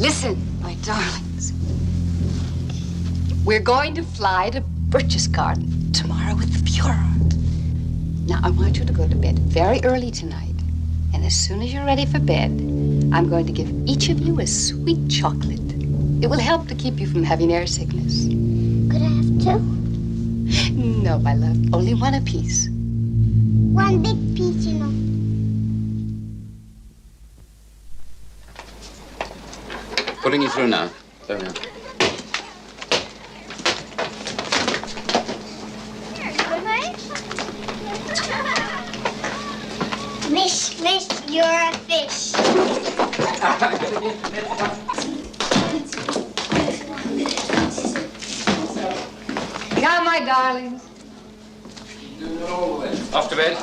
Listen, my darlings. We're going to fly to Berchtesgaden tomorrow with the Fuhrer. Now, I want you to go to bed very early tonight. And as soon as you're ready for bed, I'm going to give each of you a sweet chocolate. It will help to keep you from having air sickness. Could I have two? No, my love. Only one apiece. One big piece, you know. Putting you through now. There we are. Miss, you're a fish. Come, my darlings. Off to bed.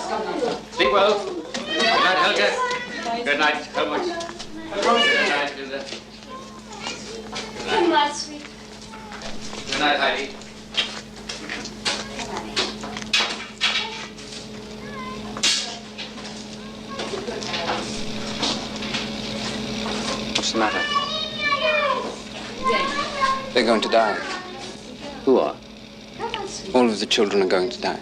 Sleep well. Good night, Helga. Good night, Helmut. Good night, Hilda. Good night, sweet. Good night, Heidi. What's the matter? They're going to die. Who are? All of the children are going to die.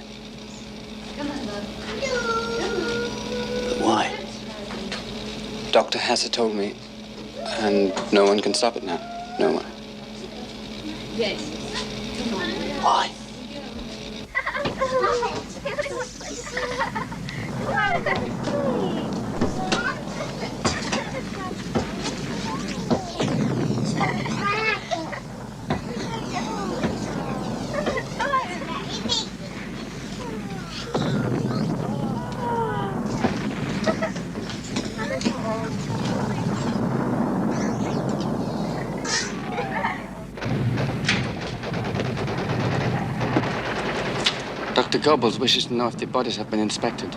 But why? Dr. Hasser told me, and no one can stop it now. No one. Yes. Why? Dr. Goebbels wishes to know if the bodies have been inspected.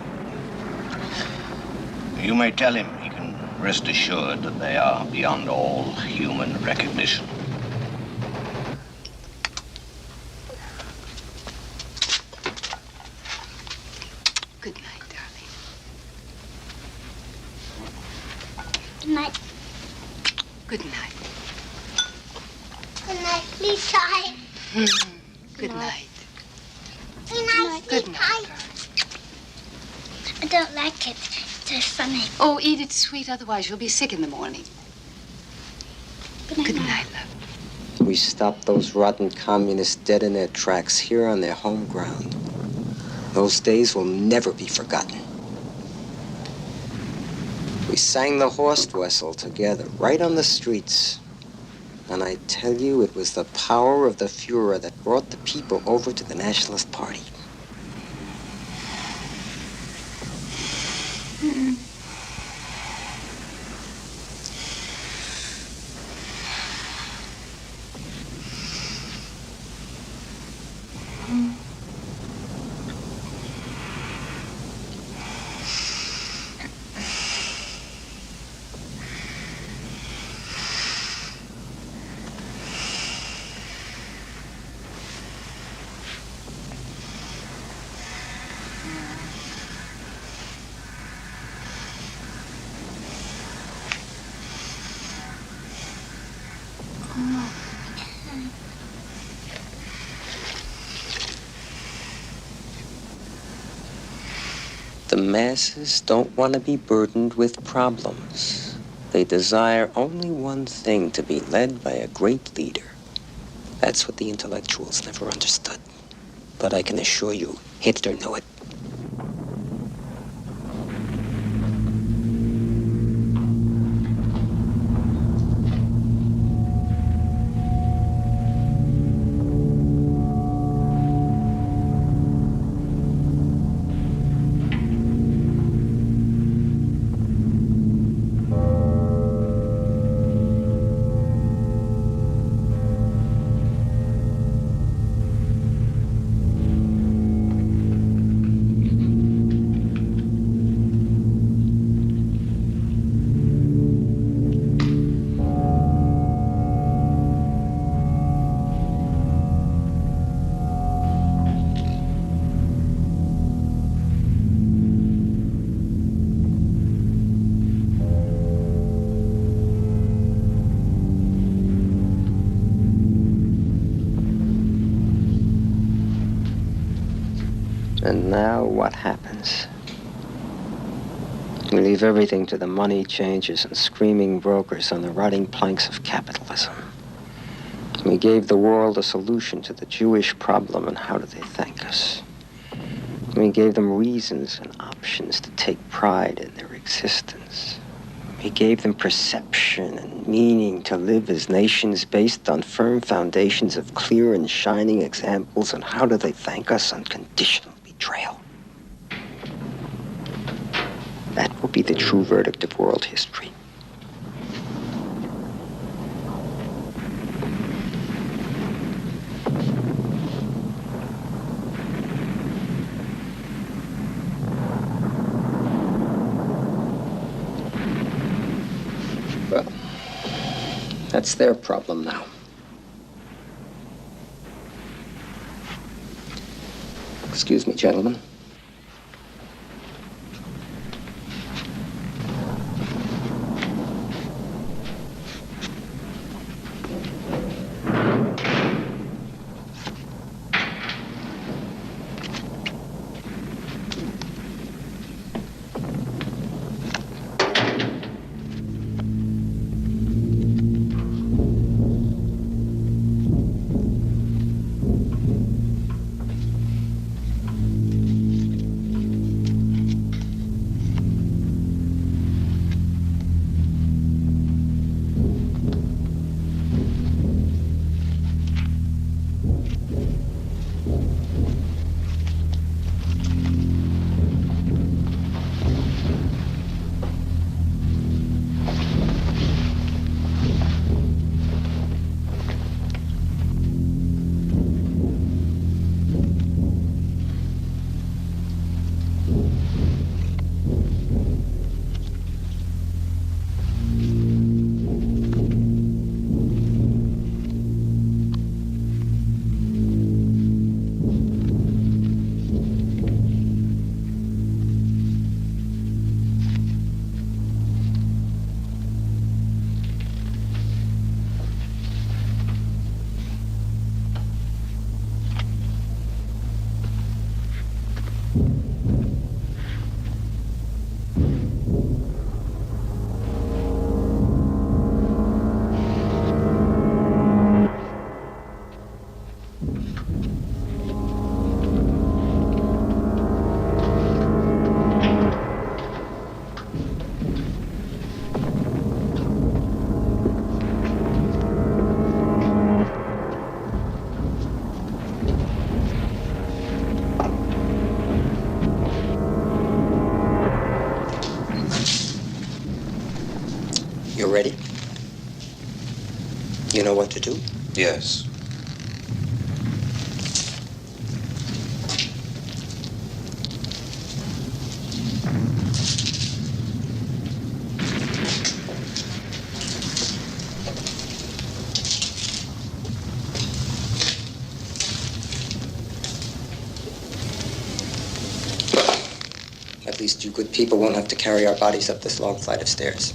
You may tell him he can rest assured that they are beyond all human recognition. Good night, darling. Good night. Good night. Good night, please, Ty. Good night. Good night, Good please, night. Ty. I don't like it. It's funny. Oh, eat it sweet, otherwise you'll be sick in the morning. Good night, love. We stopped those rotten communists dead in their tracks here on their home ground. Those days will never be forgotten. We sang the Horst Wessel together, right on the streets. And I tell you, it was the power of the Fuhrer that brought the people over to the Nationalist Party. The masses don't want to be burdened with problems. They desire only one thing, to be led by a great leader. That's what the intellectuals never understood. But I can assure you, Hitler knew it. And now what happens? We leave everything to the money changers and screaming brokers on the rotting planks of capitalism. We gave the world a solution to the Jewish problem, and how do they thank us? We gave them reasons and options to take pride in their existence. We gave them perception and meaning to live as nations based on firm foundations of clear and shining examples, and how do they thank us? Unconditional betrayal. That will be the true verdict of world history. Well, that's their problem now. Excuse me, gentlemen. You're ready? You know what to do? Yes. At least you good people won't have to carry our bodies up this long flight of stairs.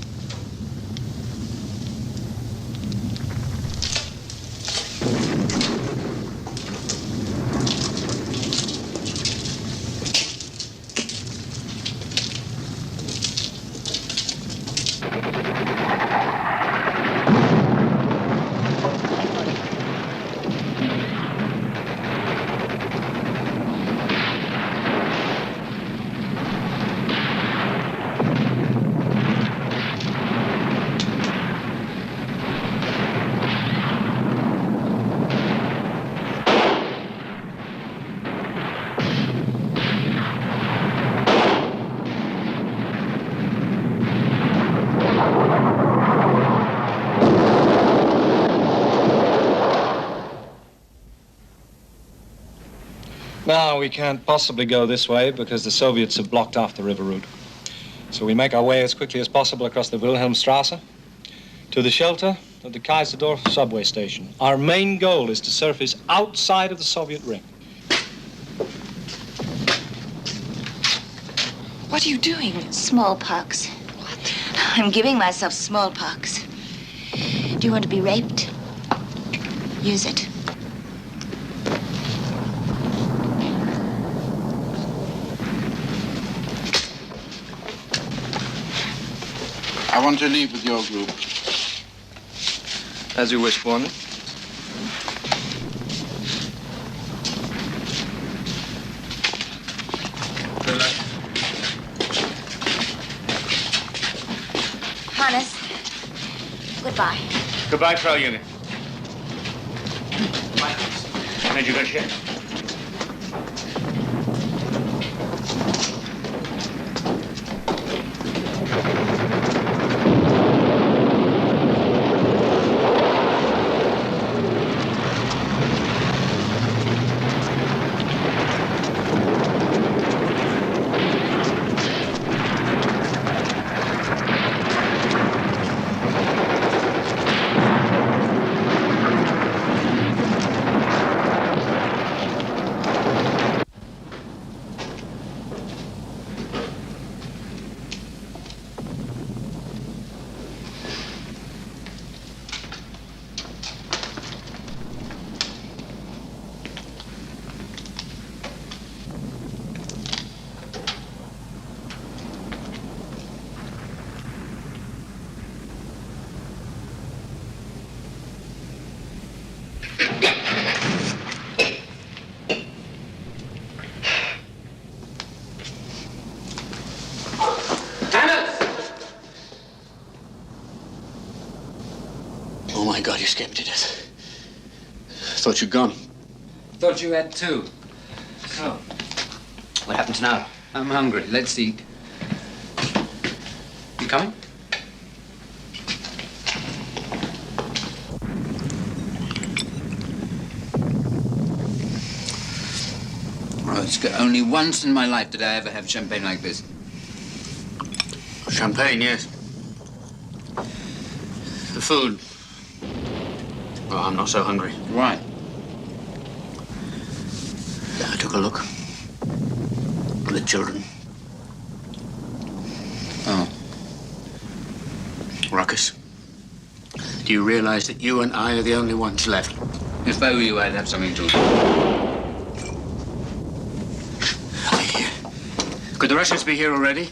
Now, we can't possibly go this way because the Soviets have blocked off the river route. So we make our way as quickly as possible across the Wilhelmstrasse to the shelter of the Kaiserdorf subway station. Our main goal is to surface outside of the Soviet ring. What are you doing? Smallpox. What? I'm giving myself smallpox. Do you want to be raped? Use it. I want to leave with your group. As you wish, Gorman. Hannes, goodbye. Goodbye, Frau Junge. Major Garcia. Oh, my God, you scared me to death. Thought you'd gone. Thought you had too. So, What happens now? I'm hungry. Let's eat. You coming? Oh, it's good. Only once in my life did I ever have champagne like this. Champagne, yes. The food. Well, I'm not so hungry. Why? I took a look. The children. Oh. Ruckus. Do you realize that you and I are the only ones left? If I were you, I'd have something to eat. Are they here? Could the Russians be here already?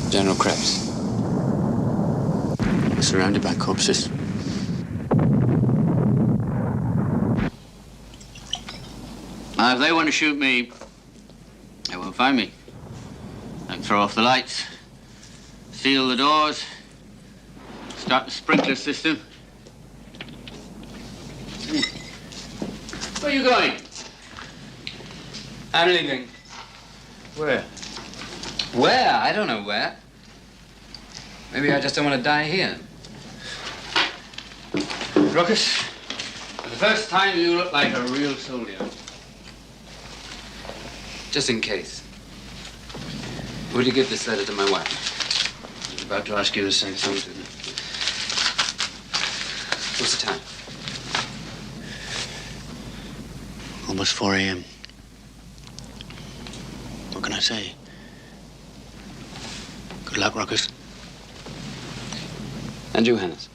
General Krebs. We're surrounded by corpses. Now, if they want to shoot me, they won't find me. I can throw off the lights, seal the doors, start the sprinkler system. Where are you going? I'm leaving. Where? Where? I don't know where. Maybe I just don't want to die here. Ruckus, for the first time you look like a real soldier. Just in case. Would you give this letter to my wife? I was about to ask you the same thing. What's the time? Almost 4 a.m. What can I say? Good luck, Ruckus. And you, Hannes.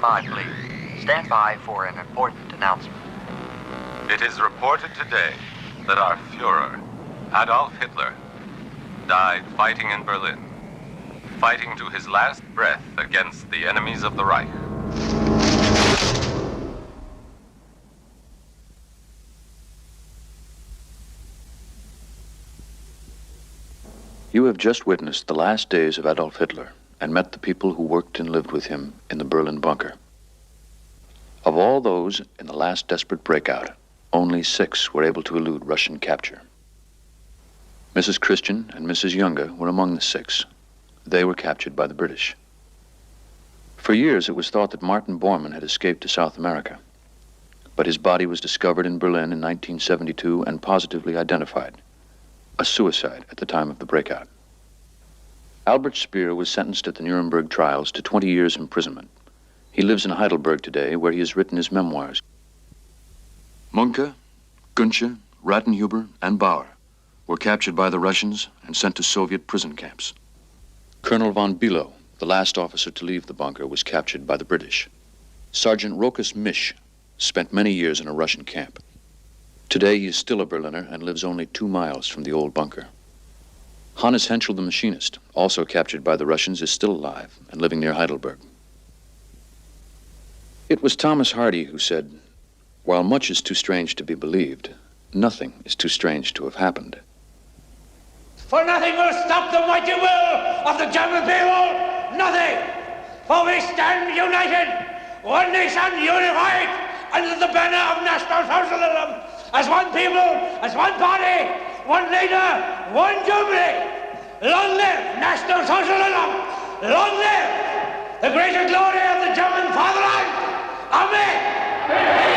5, please. Stand by for an important announcement. It is reported today that our Führer, Adolf Hitler, died fighting in Berlin, fighting to his last breath against the enemies of the Reich. You have just witnessed the last days of Adolf Hitler and met the people who worked and lived with him in the Berlin bunker. Of all those in the last desperate breakout, only 6 were able to elude Russian capture. Mrs. Christian and Mrs. Younger were among the 6. They were captured by the British. For years, it was thought that Martin Bormann had escaped to South America, but his body was discovered in Berlin in 1972 and positively identified. A suicide at the time of the breakout. Albert Speer was sentenced at the Nuremberg trials to 20 years imprisonment. He lives in Heidelberg today, where he has written his memoirs. Munke, Günche, Rattenhuber, and Bauer were captured by the Russians and sent to Soviet prison camps. Colonel von Bülow, the last officer to leave the bunker, was captured by the British. Sergeant Rokas Misch spent many years in a Russian camp. Today, he is still a Berliner and lives only 2 miles from the old bunker. Hannes Henschel, the machinist, also captured by the Russians, is still alive and living near Heidelberg. It was Thomas Hardy who said, "While much is too strange to be believed, nothing is too strange to have happened." For nothing will stop the mighty will of the German people. Nothing. For we stand united, one nation unified, under the banner of National Socialism. As one people, as one party, one leader, one Germany. Long live National Socialism! Long live the greater glory of the German fatherland! Amen!